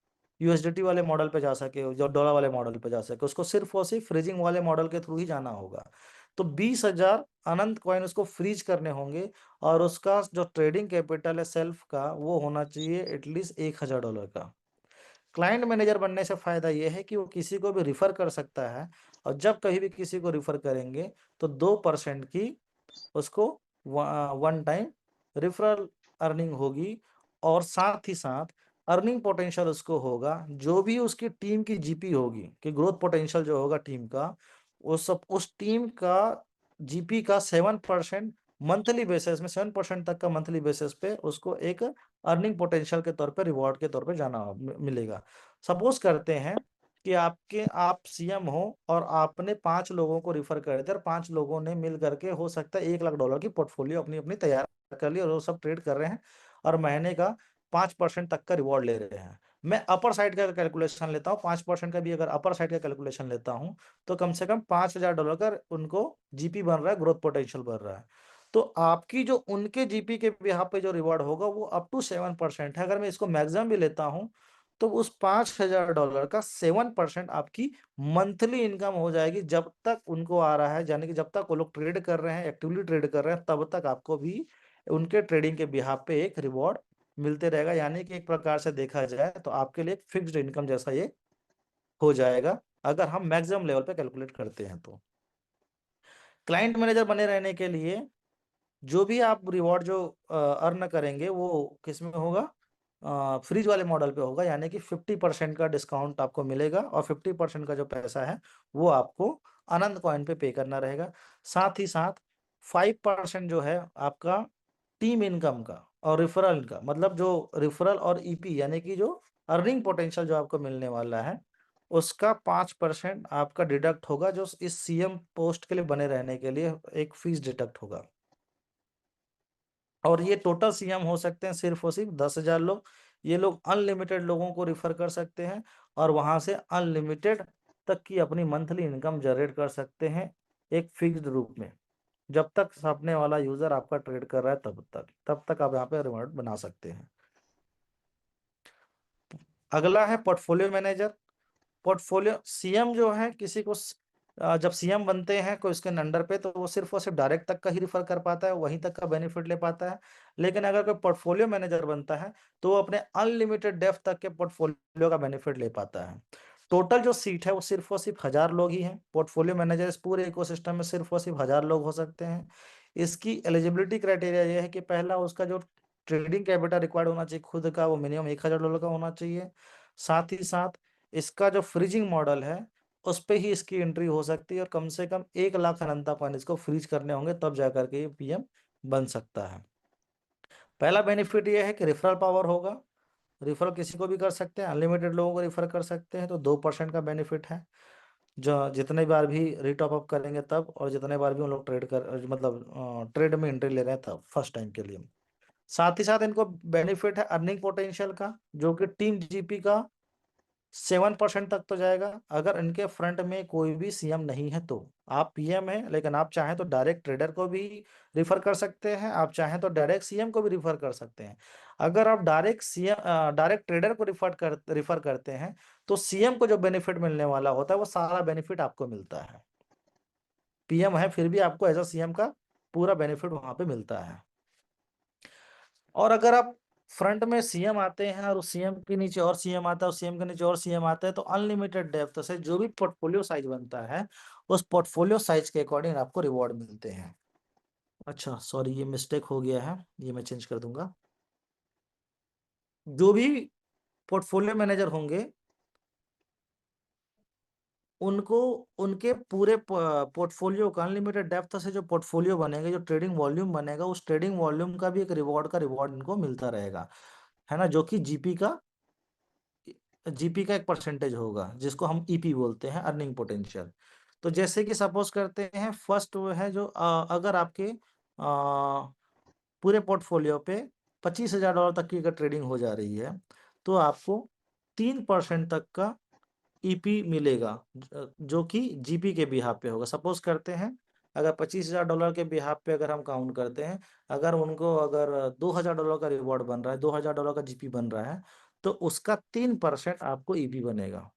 S2: यूएसडीटी वाले मॉडल पे जा सके, जो डॉलर वाले मॉडल पे जा सके। उसको सिर्फ और सिर्फ फ्रीजिंग वाले मॉडल के थ्रू ही जाना होगा। तो 20,000 अनंत कॉइन उसको फ्रीज करने होंगे, और उसका जो ट्रेडिंग कैपिटल है सेल्फ का, वो होना चाहिए एटलीस्ट $1,000 का। क्लाइंट मैनेजर बनने से फायदा यह है कि वो किसी को भी रिफर कर सकता है, और जब कहीं भी किसी को रिफर करेंगे तो 2% की उसको वन टाइम रेफरल अर्निंग होगी। और साथ ही साथ अर्निंग पोटेंशियल उसको होगा, जो भी उसकी टीम की जीपी होगी, कि ग्रोथ पोटेंशियल जो होगा टीम का, वो सब उस टीम का जीपी का 7% मंथली बेसिस में, 7% तक का मंथली बेसिस पे उसको एक अर्निंग पोटेंशियल के तौर पे, रिवॉर्ड के तौर पे जाना मिलेगा। सपोज करते हैं कि आप सीएम हो और आपने 5 लोगों को रिफर कर दिया, और 5 लोगों ने मिल करके हो सकता है $1,00,000 की पोर्टफोलियो अपनी अपनी तैयार कर ली, और वो सब ट्रेड कर रहे हैं, और महीने का 5% तक का रिवॉर्ड ले रहे हैं। मैं अपर साइड का कैलकुलेशन लेता हूँ, 5% का भी अगर अपर साइड का कैलकुलेशन लेता हूँ, तो कम से कम $5,000 का उनको जीपी बन रहा है, ग्रोथ पोटेंशियल बन रहा है। तो आपकी जो उनके जीपी के बिहाफ पे जो रिवॉर्ड होगा वो अप टू 7% है। अगर मैं इसको मैक्सिमम भी लेता हूँ, तो उस $5,000 का 7% आपकी मंथली इनकम हो जाएगी, जब तक उनको आ रहा है। यानी कि जब तक वो लोग ट्रेड कर रहे हैं, एक्टिवली ट्रेड कर रहे हैं, तब तक आपको भी उनके ट्रेडिंग के बिहाफ पे एक रिवॉर्ड मिलते रहेगा, यानी कि एक प्रकार से देखा जाए तो आपके लिए फिक्स्ड इनकम जैसा ये हो जाएगा, अगर हम मैक्सिमम लेवल पे कैलकुलेट करते हैं तो। क्लाइंट मैनेजर बने रहने के लिए जो भी आप रिवॉर्ड जो अर्न करेंगे वो किस में होगा, फ्रीज वाले मॉडल पे होगा, यानी कि 50% का डिस्काउंट आपको मिलेगा और 50% का जो पैसा है वो आपको आनंद कॉइन पे पे करना रहेगा। साथ ही साथ 5% जो है आपका टीम इनकम का और रेफरल का, मतलब जो रेफरल और ईपी यानी कि जो अर्निंग पोटेंशियल जो आपको मिलने वाला है उसका 5% आपका डिडक्ट होगा, जो इस सीएम पोस्ट के लिए बने रहने के लिए एक फीस डिडक्ट होगा। और ये टोटल सीएम हो सकते हैं सिर्फ और सिर्फ 10,000 लोग। ये लोग अनलिमिटेड लोगों को रिफर कर सकते हैं और वहां से अनलिमिटेड तक की अपनी मंथली इनकम जनरेट कर सकते हैं एक फिक्स्ड रूप में। जब तक सामने वाला यूजर आपका ट्रेड कर रहा है तब तक आप यहाँ पे रिवॉर्ड बना सकते हैं। अगला है पोर्टफोलियो मैनेजर। पोर्टफोलियो सीएम जो है किसी को जब सीएम बनते हैं कोई उसके अंडर पे तो वो सिर्फ और सिर्फ डायरेक्ट तक का ही रिफर कर पाता है, वहीं तक का बेनिफिट ले पाता है। लेकिन अगर कोई पोर्टफोलियो मैनेजर बनता है तो वो अपने अनलिमिटेड डेप्थ तक के पोर्टफोलियो का बेनिफिट ले पाता है। टोटल जो सीट है वो सिर्फ और सिर्फ 1000 लोग ही हैं। पोर्टफोलियो मैनेजर इस पूरे इकोसिस्टम में सिर्फ और सिर्फ 1000 लोग हो सकते हैं। इसकी एलिजिबिलिटी क्राइटेरिया ये है कि पहला उसका जो ट्रेडिंग कैपिटल रिक्वायर्ड होना चाहिए खुद का, वो मिनिमम $1000 का होना चाहिए। साथ ही साथ इसका जो फ्रीजिंग मॉडल है उस पे ही इसकी एंट्री हो सकती है और कम से कम 1 लाख अनंता कॉइन इसको फ्रीज करने होंगे तब जाकर के ये पीएम बन सकता है। पहला बेनिफिट ये है कि रेफरल पावर होगा। रेफरल किसी को भी कर सकते हैं, अनलिमिटेड लोगों को रेफर कर सकते हैं, तो 2% का बेनिफिट है। जो जितने बार भी रीटॉप अप करेंगे तब, और जितने बार भी उन लोग ट्रेड कर मतलब ट्रेड में एंट्री ले रहे हैं तब फर्स्ट टाइम के लिए। साथ ही साथ इनको बेनिफिट है अर्निंग पोटेंशियल का, जो कि टीम जीपी का 7% तक तो जाएगा अगर इनके फ्रंट में कोई भी सीएम नहीं है तो। आप पीएम हैं लेकिन आप चाहें तो डायरेक्ट ट्रेडर को भी रिफर कर सकते हैं, आप चाहें तो डायरेक्ट सीएम को भी रिफर कर सकते हैं। अगर आप डायरेक्ट ट्रेडर को रिफर करते हैं तो सीएम को जो बेनिफिट मिलने वाला होता है वो सारा बेनिफिट आपको मिलता है। पीएम है फिर भी आपको एज अ सीएम का पूरा बेनिफिट वहां पे मिलता है। और अगर आप फ्रंट में सीएम आते हैं और उस सीएम के नीचे और सीएम आता है, उस सीएम के नीचे और सीएम आता है, तो अनलिमिटेड डेप्थ से जो भी पोर्टफोलियो साइज बनता है उस पोर्टफोलियो साइज के अकॉर्डिंग आपको रिवॉर्ड मिलते हैं। अच्छा सॉरी, ये मिस्टेक हो गया है, ये मैं चेंज कर दूंगा। जो भी पोर्टफोलियो मैनेजर होंगे उनको उनके पूरे पोर्टफोलियो का अनलिमिटेड डेप्थ से जो पोर्टफोलियो बनेगा, जो ट्रेडिंग वॉल्यूम बनेगा, उस ट्रेडिंग वॉल्यूम का भी एक रिवॉर्ड इनको मिलता रहेगा, है ना, जो कि जीपी का एक परसेंटेज होगा जिसको हम ईपी बोलते हैं, अर्निंग पोटेंशियल। तो जैसे कि सपोज करते हैं फर्स्ट वो है जो अगर आपके पूरे पोर्टफोलियो पे $25,000 तक की अगर ट्रेडिंग हो जा रही है तो आपको 3% तक का ईपी मिलेगा, जो कि जीपी के बिहाफ पे होगा। सपोज करते हैं अगर $25,000 के बिहाफ पे अगर हम काउंट करते हैं, अगर उनको अगर $2,000 का रिवॉर्ड बन रहा है, $2,000 का जीपी बन रहा है, तो उसका 3% आपको ईपी बनेगा।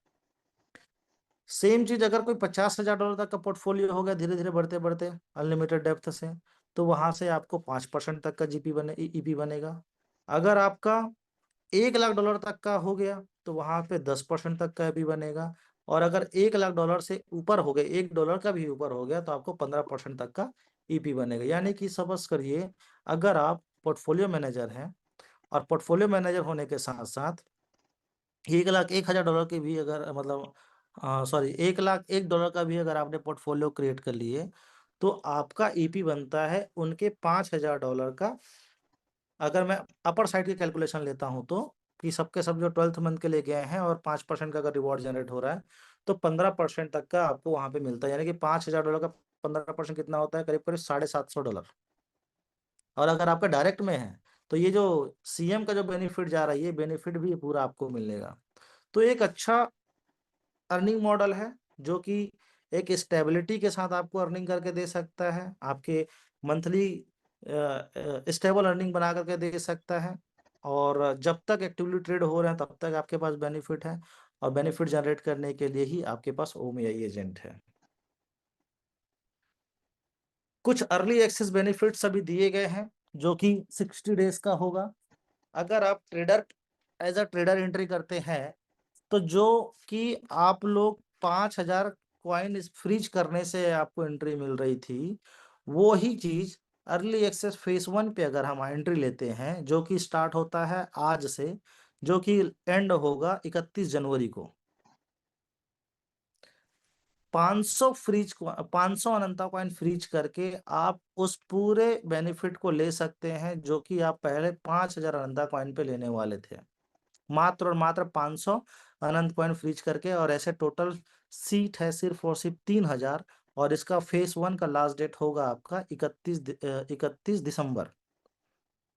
S2: सेम चीज अगर कोई $50,000 तक का पोर्टफोलियो हो गया धीरे धीरे बढ़ते बढ़ते अनलिमिटेड डेप्थ से, तो वहां से आपको 5% तक का जीपी बने ईपी बनेगा। अगर आपका $1 लाख तक का हो गया तो वहां पे 10% तक का भी बनेगा। और अगर $1 लाख से ऊपर हो गए, $1 का भी ऊपर हो गया, तो आपको 15% तक का ईपी बनेगा। यानी कि समझ करिए अगर आप पोर्टफोलियो मैनेजर हैं और पोर्टफोलियो मैनेजर होने के साथ साथ $1,01,000 के भी अगर मतलब सॉरी $1,01 का भी अगर आपने पोर्टफोलियो क्रिएट कर लिए तो आपका ईपी बनता है उनके $5,000 का। अगर मैं अपर साइड की कैलकुलेशन लेता हूं तो कि सबके सब जो 12th मंथ के लिए गए हैं और 5% का अगर रिवॉर्ड जनरेट हो रहा है तो 15% तक का आपको वहां पे मिलता है। यानी कि $5,000 का 15% कितना होता है, करीब करीब $750। और अगर आपका डायरेक्ट में है तो ये जो सीएम का जो बेनिफिट जा रहा है ये बेनिफिट भी पूरा आपको मिलेगा। तो एक अच्छा अर्निंग मॉडल है जो कि एक स्टेबिलिटी के साथ आपको अर्निंग करके दे सकता है, आपके मंथली स्टेबल अर्निंग बना करके दे सकता है। और जब तक एक्टिवली ट्रेड हो रहे हैं तब तक आपके पास बेनिफिट है, और बेनिफिट जनरेट करने के लिए ही आपके पास ओमीआई एजेंट है। कुछ अर्ली एक्सेस बेनिफिट्स अभी दिए गए हैं जो कि 60 डेज का होगा। अगर आप trader as a trader entry करते हैं, तो जो कि आप लोग 5,000 कॉइन फ्रीज करने से आपको एंट्री मिल रही थी, वो ही चीज अर्ली एक्सेस फेस 1 पे अगर हम एंट्री लेते हैं, जो कि स्टार्ट होता है आज से, जो कि एंड होगा 31 जनवरी को, 500 अनंता कॉइन फ्रीज करके आप उस पूरे बेनिफिट को ले सकते हैं, जो कि आप पहले 5,000 अनंता कॉइन पे लेने वाले थे। मात्र और मात्र 500 अनंत कॉइन फ्रीज करके, और ऐसे टोटल सीट है सिर्फ और सिर्फ 3,000, और इसका फेस 1 का लास्ट डेट होगा आपका 31 दिसंबर।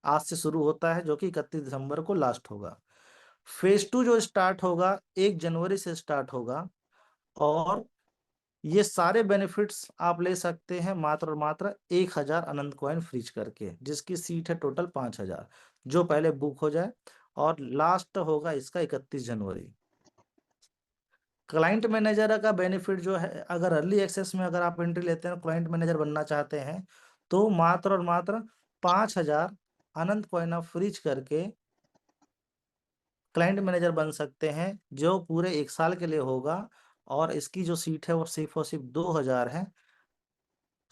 S2: आज से शुरू होता है, जो कि 31 दिसंबर को लास्ट होगा। फेज 2 जो स्टार्ट होगा 1 जनवरी से स्टार्ट होगा, और ये सारे बेनिफिट्स आप ले सकते हैं मात्र और मात्र 1,000 अनंत कॉइन फ्रीज करके, जिसकी सीट है टोटल 5,000, जो पहले बुक हो जाए, और लास्ट होगा इसका 31 जनवरी। क्लाइंट मैनेजर का बेनिफिट जो है, अगर अर्ली एक्सेस में अगर आप एंट्री लेते हैं, क्लाइंट मैनेजर बनना चाहते हैं, तो मात्र और मात्र 5,000 अनंत कॉइन आप फ्रीज करके क्लाइंट मैनेजर बन सकते हैं, जो पूरे 1 साल के लिए होगा, और इसकी जो सीट है वो सिर्फ और सिर्फ 2,000 है।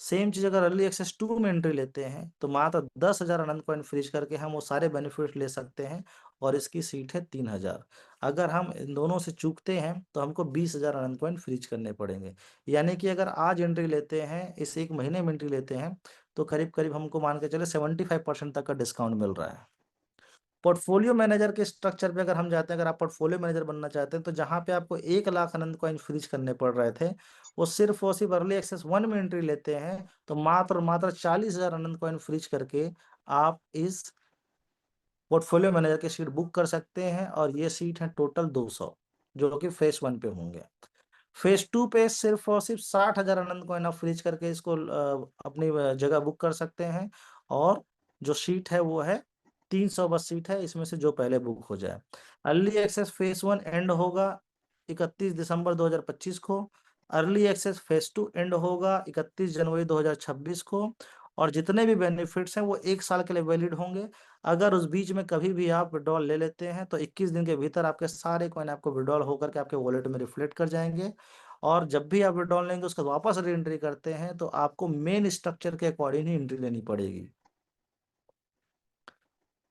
S2: सेम चीज अगर अर्ली एक्सेस 2 में एंट्री लेते हैं, तो मात्र 10,000 अनंत कॉइन फ्रीज करके हम वो सारे बेनिफिट ले सकते हैं, और इसकी सीट है 3,000। अगर हम इन दोनों से चूकते हैं, तो हमको 20,000 अनंत कॉइन फ्रीज करने पड़ेंगे। यानी कि अगर आज एंट्री लेते हैं, इस 1 महीने में एंट्री लेते हैं, तो करीब करीब हमको मान के चले 75% तक का डिस्काउंट मिल रहा है। पोर्टफोलियो मैनेजर के स्ट्रक्चर पे अगर हम जाते हैं, अगर आप पोर्टफोलियो मैनेजर बनना चाहते हैं, तो जहां पे आपको 1,00,000 अनंत कॉइन फ्रीज करने पड़ रहे थे, वो सिर्फ और सिर्फ अर्ली एक्सेस 1 में एंट्री लेते हैं, तो मात्र मात्र 40,000 अनंत कॉइन फ्रीज करके आप इस पोर्टफोलियो मैनेजर की सीट बुक कर सकते हैं, और ये सीट है टोटल 200, जो कि फेस 1 पे होंगे। फेज 2 पे सिर्फ और सिर्फ 60,000 आनंद कॉइन आप फ्रीज करके इसको अपनी जगह बुक कर सकते हैं, और जो सीट है वो है 300 बस सीट है, इसमें से जो पहले बुक हो जाए। अर्ली एक्सेस फेज 1 एंड होगा 31 दिसंबर 2025 को। अर्ली एक्सेस फेज 2 एंड होगा 31 जनवरी 2026 को, और जितने भी बेनिफिट्स हैं वो 1 साल के लिए वैलिड होंगे। अगर उस बीच में कभी भी आप विड्रॉल ले लेते हैं, तो 21 दिन के भीतर आपके सारे कॉइन आपको विड्रॉल होकर के आपके वॉलेट में रिफ्लेक्ट कर जाएंगे, और जब भी आप विड्रॉल लेंगे उसका वापस री एंट्री करते हैं, तो आपको मेन स्ट्रक्चर के अकॉर्डिंग ही एंट्री लेनी पड़ेगी।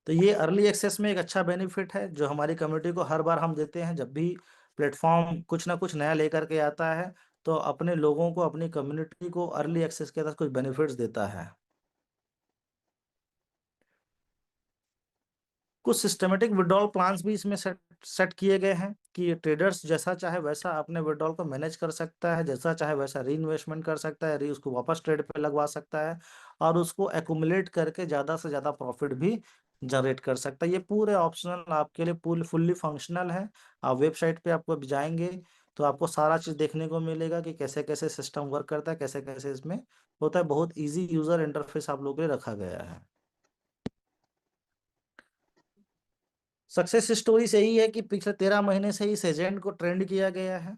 S2: तो ये अर्ली एक्सेस में एक अच्छा बेनिफिट है, जो हमारी कम्युनिटी को हर बार हम देते हैं। जब भी प्लेटफॉर्म कुछ ना कुछ नया लेकर के आता है, तो अपने लोगों को, अपनी कम्युनिटी को अर्ली एक्सेस के तहत कुछ बेनिफिट्स देता है। कुछ सिस्टमेटिक विड्रॉल प्लान्स भी इसमें सेट किए गए हैं, कि ट्रेडर्स जैसा चाहे वैसा अपने विड्रॉल को मैनेज कर सकता है, जैसा चाहे वैसा री इन्वेस्टमेंट कर सकता है, री उसको वापस ट्रेड पे लगवा सकता है, और उसको एक्यूमुलेट करके ज़्यादा से ज़्यादा प्रॉफिट भी जनरेट कर सकता है। ये पूरे ऑप्शनल आपके लिए फुल्ली फंक्शनल है। आप वेबसाइट पे आपको जाएंगे, तो आपको सारा चीज़ देखने को मिलेगा कि कैसे कैसे सिस्टम वर्क करता है, कैसे कैसे इसमें होता है। बहुत ईजी यूजर इंटरफेस आप लोगों के लिए रखा गया है। सक्सेस स्टोरी से यही है कि पिछले 13 महीने से इस एजेंट को ट्रेंड किया गया है,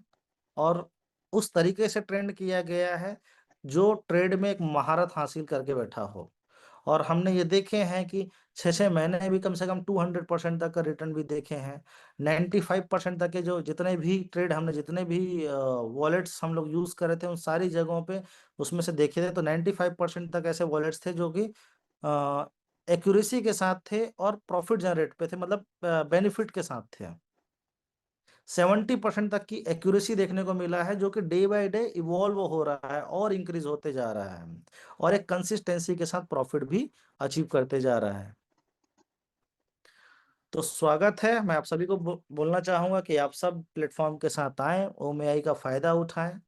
S2: और उस तरीके से ट्रेंड किया गया है जो ट्रेड में एक महारत हासिल करके बैठा हो। और हमने ये देखे हैं कि 6 महीने भी कम से कम 200% तक का रिटर्न भी देखे हैं। 95% तक के जो जितने भी ट्रेड हमने, जितने भी वॉलेट्स हम लोग यूज कर रहे थे, उन सारी जगहों पे उसमें से देखे थे, तो 95% तक ऐसे वॉलेट्स थे जो कि एक्यूरेसी के साथ थे और प्रॉफिट जनरेट पे थे, मतलब बेनिफिट के साथ थे। 70% तक की एक्यूरेसी देखने को मिला है, जो कि डे बाय डे इवॉल्व हो रहा है और इंक्रीज होते जा रहा है, और एक कंसिस्टेंसी के साथ प्रॉफिट भी अचीव करते जा रहा है। तो स्वागत है, मैं आप सभी को बोलना चाहूंगा कि आप सब प्लेटफॉर्म के साथ आएं, ओमेआई का फायदा उठाएं,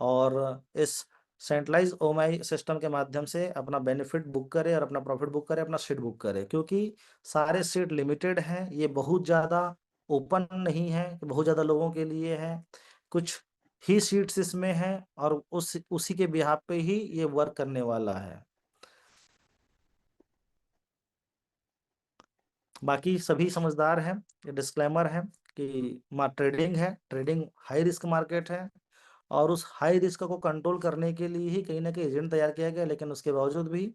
S2: और इस सेंट्रलाइज ओमेआई सिस्टम के माध्यम से अपना बेनिफिट बुक करें, और अपना प्रॉफिट बुक करें, अपना सीट बुक करें। क्योंकि सारे सीट लिमिटेड हैं, ये बहुत ज़्यादा ओपन नहीं है, बहुत ज़्यादा लोगों के लिए है, कुछ ही सीट्स इसमें हैं, और उसी के बिहाफ पे ही ये वर्क करने वाला है। बाकी सभी समझदार हैं। ये डिस्क्लेमर है कि ट्रेडिंग है, ट्रेडिंग हाई रिस्क मार्केट है, और उस हाई रिस्क को कंट्रोल करने के लिए ही कहीं ना कहीं एजेंट तैयार किया गया। लेकिन उसके बावजूद भी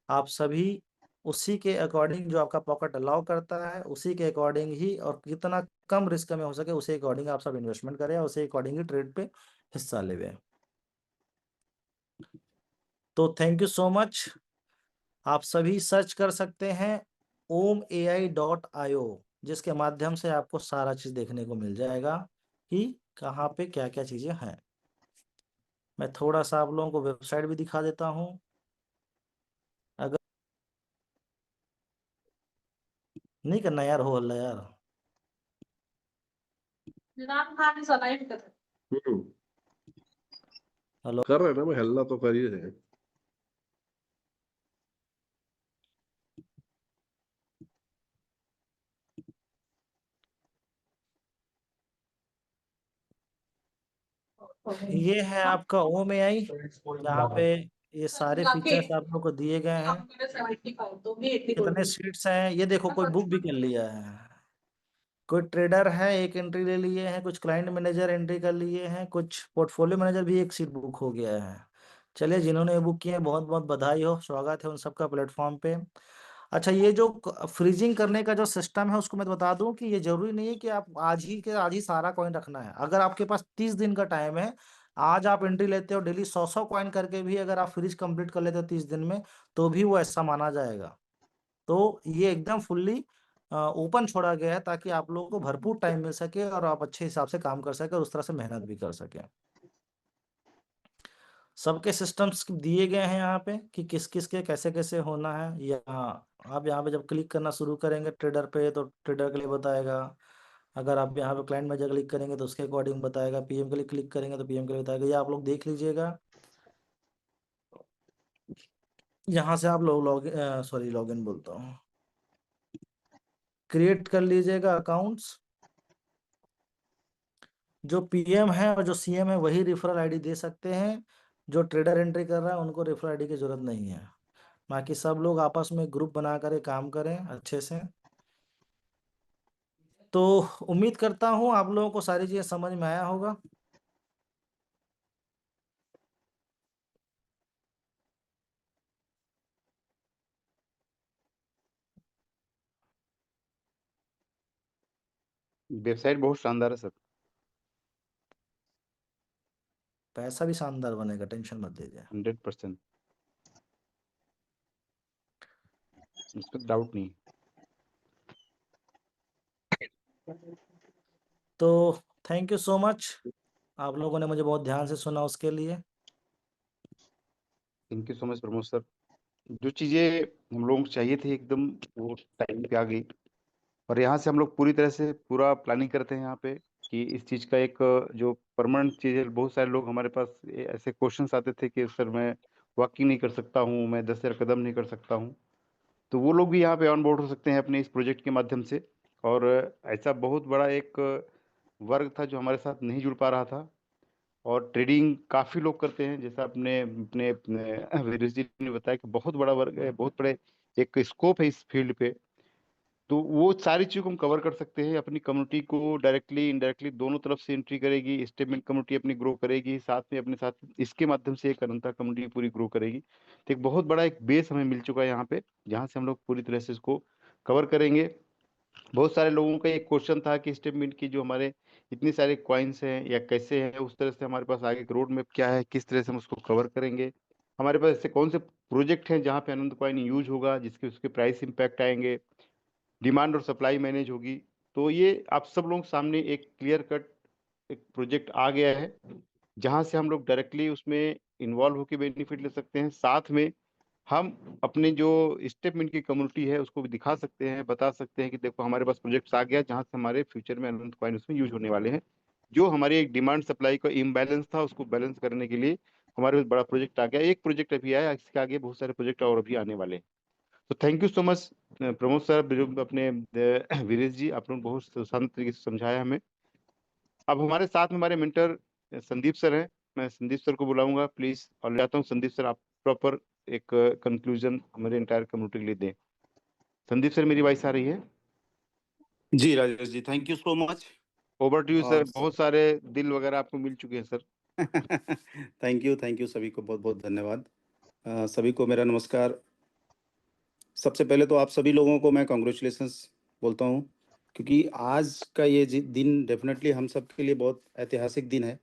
S2: आप सभी उसी के अकॉर्डिंग जो आपका पॉकेट अलाउ करता है उसी के अकॉर्डिंग ही, और कितना कम रिस्क में हो सके उसी अकॉर्डिंग आप सब इन्वेस्टमेंट करें और उसी अकॉर्डिंग ही ट्रेड पे हिस्सा लेवे। तो थैंक यू सो मच। आप सभी सर्च कर सकते हैं omai.io, जिसके माध्यम से आपको सारा चीज देखने को मिल जाएगा कि कहाँ पे क्या क्या चीजें हैं। मैं थोड़ा सा आप लोगों को वेबसाइट भी दिखा देता हूँ। अगर नहीं करना यार, हो हल्ला यार।
S3: हम्म,
S2: हेलो,
S3: कर रहे हैं ना भाई, हल्ला तो कर ही रहे हैं।
S2: ये है आपका OMAI, जहाँ पे ये सारे फीचर्स आप लोग को दिए गए हैं। कितने सीट्स हैं ये देखो, कोई बुक भी कर लिया है, कोई ट्रेडर है एक एंट्री ले लिए हैं, कुछ क्लाइंट मैनेजर एंट्री कर लिए हैं, कुछ पोर्टफोलियो मैनेजर भी एक सीट बुक हो गया है। चलिए, जिन्होंने ये बुक किए हैं बहुत बहुत बधाई हो, स्वागत है उन सबका प्लेटफॉर्म पे। अच्छा, ये जो फ्रीजिंग करने का जो सिस्टम है उसको मैं बता दूं कि ये जरूरी नहीं है कि आप आज ही सारा कॉइन रखना है। अगर आपके पास 30 दिन का टाइम है, आज आप एंट्री लेते हो डेली 100 कॉइन करके भी, अगर आप फ्रीज कंप्लीट कर लेते हो 30 दिन में, तो भी वो ऐसा माना जाएगा। तो ये एकदम फुल्ली ओपन छोड़ा गया है ताकि आप लोगों को भरपूर टाइम मिल सके और आप अच्छे हिसाब से काम कर सके और उस तरह से मेहनत भी कर सके। सबके सिस्टम्स दिए गए हैं यहाँ पे कि किस किस के कैसे कैसे होना है। यहाँ आप यहाँ पे जब क्लिक करना शुरू करेंगे ट्रेडर पे तो ट्रेडर के लिए बताएगा। अगर आप यहाँ पे क्लाइंट मैनेजर क्लिक करेंगे तो उसके अकॉर्डिंग बताएगा। पीएम के लिए क्लिक करेंगे तो पीएम के लिए बताएगा। ये आप लोग देख लीजिएगा। यहाँ से आप लोग लॉगिन बोलता हूँ, क्रिएट कर लीजिएगा अकाउंट्स। जो पीएम है और जो सीएम है वही रेफरल आईडी दे सकते हैं। जो ट्रेडर एंट्री कर रहा है उनको रेफरल आईडी की जरूरत नहीं है। बाकी सब लोग आपस में ग्रुप बना कर काम करें अच्छे से। तो उम्मीद करता हूँ आप लोगों को सारी चीजें समझ में आया होगा।
S1: वेबसाइट बहुत शानदार है सर।
S2: पैसा भी शानदार बनेगा, टेंशन मत लीजिए।
S1: 100%, इसमें डाउट नहीं।
S2: तो थैंक यू सो मच, आप लोगों ने मुझे बहुत ध्यान से सुना उसके लिए।
S1: Thank you so much Pramod sir. जो चीज़ें हम लोगों को चाहिए थी एकदम वो टाइम पे आ गई। और यहाँ से हम लोग पूरी तरह से पूरा प्लानिंग करते हैं यहाँ पे कि इस चीज़ का एक जो परमानेंट चीज़ है। बहुत सारे लोग हमारे पास ऐसे क्वेश्चंस आते थे कि सर मैं वॉकिंग नहीं कर सकता हूँ, मैं 10,000 कदम नहीं कर सकता हूँ। तो वो लोग भी यहाँ पे ऑन बोर्ड हो सकते हैं अपने इस प्रोजेक्ट के माध्यम से। और ऐसा बहुत बड़ा एक वर्ग था जो हमारे साथ नहीं जुड़ पा रहा था। और ट्रेडिंग काफ़ी लोग करते हैं, जैसा अपने अपने अपने वीरेश जी ने बताया कि बहुत बड़ा वर्ग है, बहुत बड़े एक स्कोप है इस फील्ड पे। तो वो सारी चीज़ों को हम कवर कर सकते हैं। अपनी कम्युनिटी को डायरेक्टली इनडायरेक्टली दोनों तरफ से एंट्री करेगी। स्टेटमेंट कम्युनिटी अपनी ग्रो करेगी, साथ में अपने साथ इसके माध्यम से एक अनंता कम्युनिटी पूरी ग्रो करेगी। तो एक बहुत बड़ा एक बेस हमें मिल चुका है यहाँ पे, जहाँ से हम लोग पूरी तरह से इसको कवर करेंगे। बहुत सारे लोगों का एक क्वेश्चन था कि स्टेटमेंट की जो हमारे इतने सारे कॉइन्स हैं या कैसे हैं, उस तरह से हमारे पास आगे रोड मैप क्या है, किस तरह से हम उसको कवर करेंगे। हमारे पास ऐसे कौन से प्रोजेक्ट हैं जहाँ पे अनंत कॉइन यूज होगा, जिसके उसके प्राइस इंपैक्ट आएंगे, डिमांड और सप्लाई मैनेज होगी। तो ये आप सब लोगों के सामने एक क्लियर कट एक प्रोजेक्ट आ गया है, जहाँ से हम लोग डायरेक्टली उसमें इन्वॉल्व होकर बेनिफिट ले सकते हैं। साथ में हम अपने जो स्टेपमेंट की कम्युनिटी है उसको भी दिखा सकते हैं, बता सकते हैं कि देखो हमारे पास प्रोजेक्ट्स आ गया जहाँ से हमारे फ्यूचर में अनंत कॉइन उसमें यूज होने वाले हैं। जो हमारी एक डिमांड सप्लाई का इम्बैलेंस था उसको बैलेंस करने के लिए हमारे पास बड़ा प्रोजेक्ट आ गया। एक प्रोजेक्ट अभी आया, इसके आगे बहुत सारे प्रोजेक्ट और अभी आने वाले हैं। तो thank you so much Pramod sir, जो अपने वीरेश जी, आपने बहुत शांत तरीके से समझाया हमें। अब हमारे साथ में हमारे मेंटर संदीप सर हैं। मैं संदीप सर को बुलाऊंगा प्लीज, और चाहता हूँ संदीप सर आप प्रॉपर एक कंक्लूजन हमारे एंटायर कम्युनिटी के लिए दें। संदीप सर, मेरी वॉइस आ रही है?
S4: जी Rajesh ji, thank you so much.
S1: Over to you sir.
S4: और
S1: बहुत सारे दिल वगैरह आपको मिल चुके हैं सर।
S4: थैंक यू सभी को बहुत बहुत धन्यवाद। सभी को मेरा नमस्कार। सबसे पहले तो आप सभी लोगों को मैं कॉन्ग्रेचुलेशंस बोलता हूँ, क्योंकि आज का ये दिन डेफिनेटली हम सब के लिए बहुत ऐतिहासिक दिन है।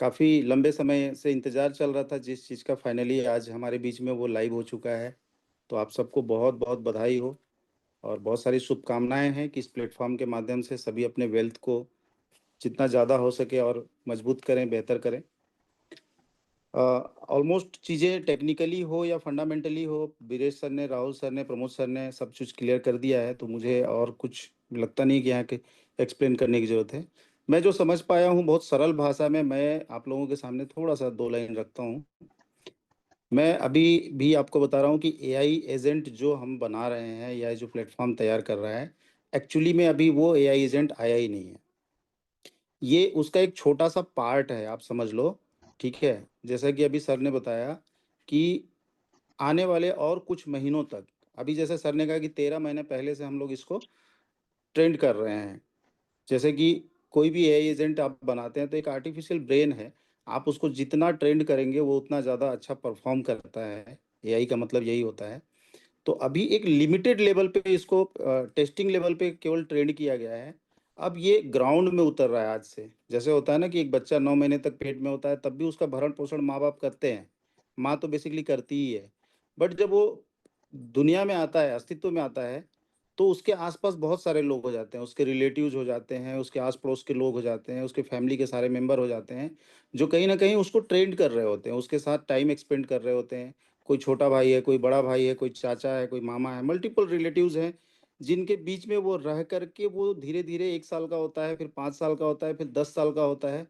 S4: काफ़ी लंबे समय से इंतज़ार चल रहा था जिस चीज़ का, फाइनली आज हमारे बीच में वो लाइव हो चुका है। तो आप सबको बहुत बहुत बधाई हो और बहुत सारी शुभकामनाएं हैं कि इस प्लेटफॉर्म के माध्यम से सभी अपने वेल्थ को जितना ज़्यादा हो सके और मजबूत करें, बेहतर करें। ऑलमोस्ट चीज़ें टेक्निकली हो या फंडामेंटली हो, वीरेश सर ने, राहुल सर ने, प्रमोद सर ने सब कुछ क्लियर कर दिया है, तो मुझे और कुछ लगता नहीं कि यहाँ के एक्सप्लेन करने की ज़रूरत है। मैं जो समझ पाया हूँ बहुत सरल भाषा में मैं आप लोगों के सामने थोड़ा सा 2 लाइन रखता हूँ। मैं अभी भी आपको बता रहा हूँ कि एआई एजेंट जो हम बना रहे हैं या जो प्लेटफॉर्म तैयार कर रहा है, एक्चुअली में अभी वो एआई एजेंट आया ही नहीं है। ये उसका एक छोटा सा पार्ट है, आप समझ लो, ठीक है। जैसा कि अभी सर ने बताया कि आने वाले और कुछ महीनों तक, अभी जैसे सर ने कहा कि 13 महीने पहले से हम लोग इसको ट्रेंड कर रहे हैं। जैसे कि कोई भी एआई एजेंट आप बनाते हैं तो एक आर्टिफिशियल ब्रेन है, आप उसको जितना ट्रेंड करेंगे वो उतना ज़्यादा अच्छा परफॉर्म करता है। एआई का मतलब यही होता है। तो अभी एक लिमिटेड लेवल पे इसको टेस्टिंग लेवल पे केवल ट्रेंड किया गया है। अब ये ग्राउंड में उतर रहा है आज से। जैसे होता है ना कि एक बच्चा 9 महीने तक पेट में होता है, तब भी उसका भरण पोषण माँ बाप करते हैं, माँ तो बेसिकली करती ही है। बट जब वो दुनिया में आता है, अस्तित्व में आता है, तो उसके आसपास बहुत सारे लोग हो जाते हैं, उसके रिलेटिव्स हो जाते हैं, उसके आस पड़ोस के लोग हो जाते हैं, उसके फैमिली के सारे मेंबर हो जाते हैं, जो कहीं ना कहीं उसको ट्रेंड कर रहे होते हैं, उसके साथ टाइम एक्सपेंड कर रहे होते हैं। कोई छोटा भाई है, कोई बड़ा भाई है, कोई चाचा है, कोई मामा है, मल्टीपल रिलेटिव्स हैं, जिनके बीच में वो रह करके वो धीरे धीरे 1 साल का होता है, फिर 5 साल का होता है, फिर 10 साल का होता है,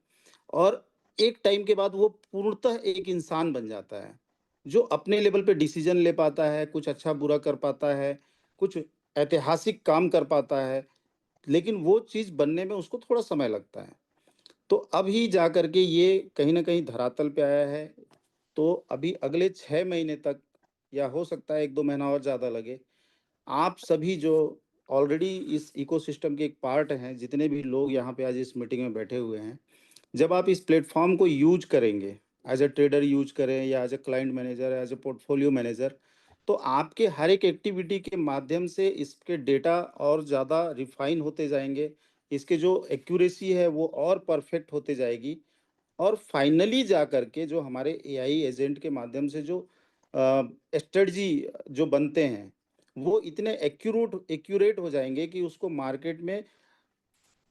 S4: और एक टाइम के बाद वो पूर्णतः एक इंसान बन जाता है, जो अपने लेवल पे डिसीजन ले पाता है, कुछ अच्छा बुरा कर पाता है, कुछ ऐतिहासिक काम कर पाता है। लेकिन वो चीज़ बनने में उसको थोड़ा समय लगता है। तो अभी जा करके ये कहीं न कहीं धरातल पे आया है। तो अभी अगले 6 महीने तक, या हो सकता है 1-2 महीना और ज़्यादा लगे, आप सभी जो ऑलरेडी इस इकोसिस्टम के एक पार्ट हैं, जितने भी लोग यहाँ पे आज इस मीटिंग में बैठे हुए हैं, जब आप इस प्लेटफ़ॉर्म को यूज़ करेंगे, एज़ अ ट्रेडर यूज़ करें या as a client manager, as a portfolio manager, तो आपके हर एक एक्टिविटी के माध्यम से इसके डेटा और ज़्यादा रिफ़ाइन होते जाएँगे। इसके जो एक्यूरेसी है वो और परफ़ेक्ट होते जाएगी, और फाइनली जा करके जो हमारे एआई एजेंट के माध्यम से जो स्ट्रेटजी जो बनते हैं, वो इतने एक्यूरेट हो जाएँगे कि उसको मार्केट में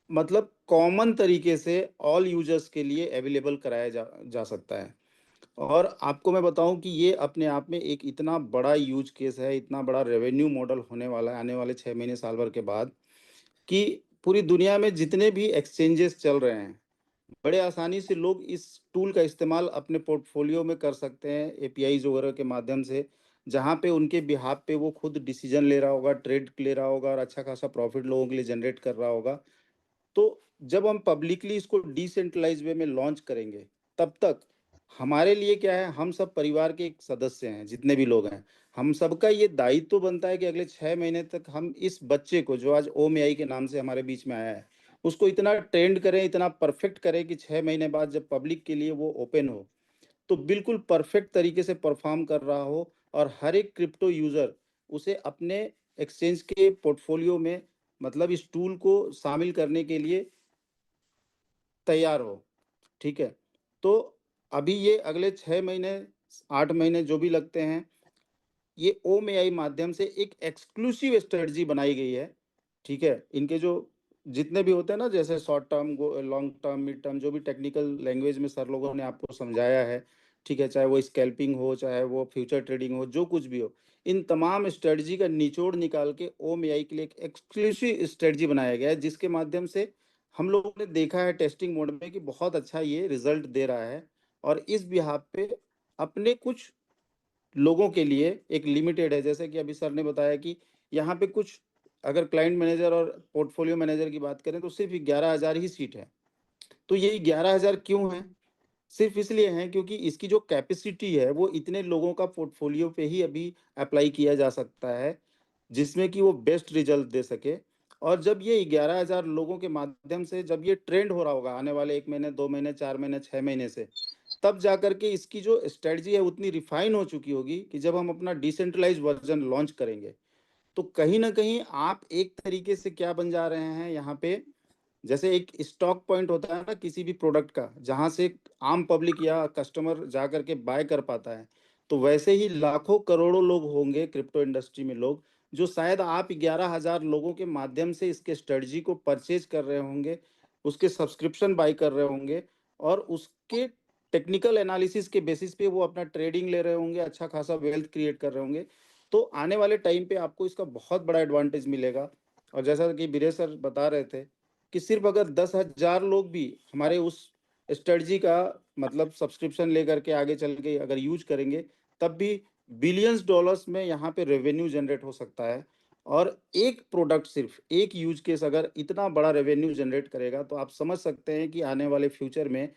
S4: मतलब कॉमन तरीके से ऑल यूजर्स के लिए अवेलेबल कराया जा सकता है। और आपको मैं बताऊं कि ये अपने आप में एक इतना बड़ा यूज केस है, इतना बड़ा रेवेन्यू मॉडल होने वाला है आने वाले 6 महीने साल भर के बाद, कि पूरी दुनिया में जितने भी एक्सचेंजेस चल रहे हैं, बड़े आसानी से लोग इस टूल का इस्तेमाल अपने पोर्टफोलियो में कर सकते हैं, एपीआईज वगैरह के माध्यम से, जहाँ पे उनके बिहाफ पे वो खुद डिसीजन ले रहा होगा, ट्रेड ले रहा होगा और अच्छा खासा प्रॉफिट लोगों के लिए जनरेट कर रहा होगा। तो जब हम पब्लिकली इसको डिसेंट्रलाइज वे में लॉन्च करेंगे, तब तक हमारे लिए क्या है, हम सब परिवार के एक सदस्य हैं, जितने भी लोग हैं, हम सबका ये दायित्व तो बनता है कि अगले 6 महीने तक हम इस बच्चे को, जो आज ओम एआई के नाम से हमारे बीच में आया है, उसको इतना ट्रेंड करें, इतना परफेक्ट करें कि 6 महीने बाद जब पब्लिक के लिए वो ओपन हो, तो बिल्कुल परफेक्ट तरीके से परफॉर्म कर रहा हो, और हर एक क्रिप्टो यूजर उसे अपने एक्सचेंज के पोर्टफोलियो में, मतलब इस टूल को शामिल करने के लिए तैयार हो। ठीक है। तो अभी ये अगले 6 महीने 8 महीने जो भी लगते हैं, ये ओम एआई माध्यम से एक एक्सक्लूसिव स्ट्रेटजी बनाई गई है। ठीक है। इनके जो जितने भी होते हैं ना, जैसे short term, long term, mid term, जो भी टेक्निकल लैंग्वेज में सर लोगों ने आपको समझाया है, ठीक है, चाहे वो स्कैल्पिंग हो, चाहे वो फ्यूचर ट्रेडिंग हो, जो कुछ भी हो, इन तमाम स्ट्रेटजी का निचोड़ निकाल के ओम एआई के लिए एक एक्सक्लूसिव स्ट्रेटजी बनाया गया है, जिसके माध्यम से हम लोगों ने देखा है टेस्टिंग मोड में कि बहुत अच्छा ये रिजल्ट दे रहा है। और इस बिहाफ पे अपने कुछ लोगों के लिए एक लिमिटेड है, जैसे कि अभी सर ने बताया कि यहाँ पे कुछ, अगर क्लाइंट मैनेजर और पोर्टफोलियो मैनेजर की बात करें तो सिर्फ 11,000 ही सीट है। तो ये 11,000 क्यों है? सिर्फ इसलिए है क्योंकि इसकी जो कैपेसिटी है वो इतने लोगों का पोर्टफोलियो पे ही अभी अप्लाई किया जा सकता है, जिसमें कि वो बेस्ट रिजल्ट दे सके। और जब ये 11,000 लोगों के माध्यम से जब ये ट्रेंड हो रहा होगा आने वाले 1 महीने, 2 महीने, 4 महीने, 6 महीने से, तब जाकर के इसकी जो स्ट्रेटजी है उतनी रिफाइन हो चुकी होगी कि जब हम अपना डिसेंट्रलाइज वर्जन लॉन्च करेंगे तो कहीं ना कहीं आप एक तरीके से क्या बन जा रहे हैं यहाँ पे, जैसे एक स्टॉक पॉइंट होता है ना किसी भी प्रोडक्ट का, जहां से आम पब्लिक या कस्टमर जा करके बाय कर पाता है, तो वैसे ही लाखों करोड़ों लोग होंगे क्रिप्टो इंडस्ट्री में लोग, जो शायद आप 11,000 लोगों के माध्यम से इसके स्ट्रेटजी को परचेज कर रहे होंगे, उसके सब्सक्रिप्शन बाय कर रहे होंगे, और उसके टेक्निकल एनालिसिस के बेसिस पे वो अपना ट्रेडिंग ले रहे होंगे, अच्छा खासा वेल्थ क्रिएट कर रहे होंगे। तो आने वाले टाइम पे आपको इसका बहुत बड़ा एडवांटेज मिलेगा। और जैसा कि बीरेश सर बता रहे थे कि सिर्फ अगर 10,000 लोग भी हमारे उस स्ट्रेटजी का मतलब सब्सक्रिप्शन लेकर के आगे चल के अगर यूज करेंगे, तब भी बिलियंस डॉलर्स में यहाँ पे रेवेन्यू जनरेट हो सकता है। और एक प्रोडक्ट, सिर्फ एक यूज केस अगर इतना बड़ा रेवेन्यू जनरेट करेगा, तो आप समझ सकते हैं कि आने वाले फ्यूचर में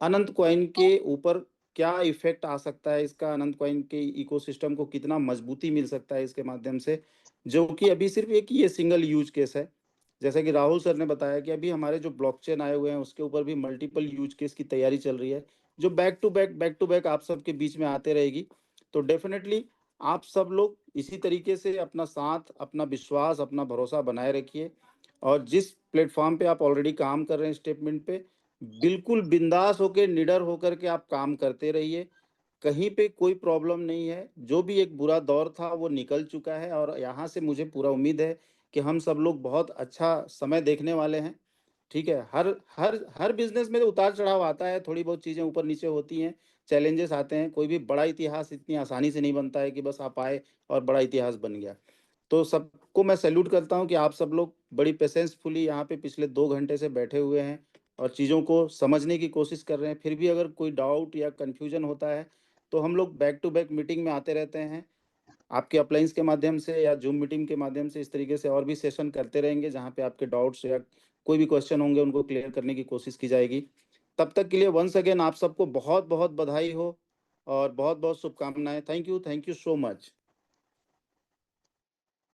S4: अनंत कॉइन के ऊपर क्या इफेक्ट आ सकता है, इसका अनंत कॉइन के इकोसिस्टम को कितना मजबूती मिल सकता है इसके माध्यम से, जो कि अभी सिर्फ एक ये सिंगल यूज केस है। जैसा कि राहुल सर ने बताया कि अभी हमारे जो ब्लॉकचेन आए हुए हैं उसके ऊपर भी मल्टीपल यूज केस की तैयारी चल रही है, जो बैक टू बैक आप सबके बीच में आते रहेगी। तो डेफिनेटली आप सब लोग इसी तरीके से अपना साथ, अपना विश्वास, अपना भरोसा बनाए रखिए, और जिस प्लेटफॉर्म पे आप ऑलरेडी काम कर रहे हैं स्टेटमेंट पे, बिल्कुल बिंदास होकर, निडर होकर के आप काम करते रहिए। कहीं पे कोई प्रॉब्लम नहीं है, जो भी एक बुरा दौर था वो निकल चुका है, और यहाँ से मुझे पूरा उम्मीद है कि हम सब लोग बहुत अच्छा समय देखने वाले हैं। ठीक है, हर हर हर बिजनेस में तो उतार चढ़ाव आता है, थोड़ी बहुत चीज़ें ऊपर नीचे होती हैं, चैलेंजेस आते हैं। कोई भी बड़ा इतिहास इतनी आसानी से नहीं बनता है कि बस आप आए और बड़ा इतिहास बन गया। तो सबको मैं सैल्यूट करता हूँ कि आप सब लोग बड़ी पेशेंसफुली यहाँ पे पिछले 2 घंटे से बैठे हुए हैं और चीज़ों को समझने की कोशिश कर रहे हैं। फिर भी अगर कोई डाउट या कन्फ्यूजन होता है तो हम लोग बैक टू बैक मीटिंग में आते रहते हैं, आपके अपलाइंस के माध्यम से या जूम मीटिंग के माध्यम से। इस तरीके से और भी सेशन करते रहेंगे जहाँ पे आपके डाउट्स या कोई भी क्वेश्चन होंगे उनको क्लियर करने की कोशिश की जाएगी। तब तक के लिए वंस अगेन आप सबको बहुत बहुत बधाई हो और बहुत बहुत शुभकामनाएं। Thank you so much.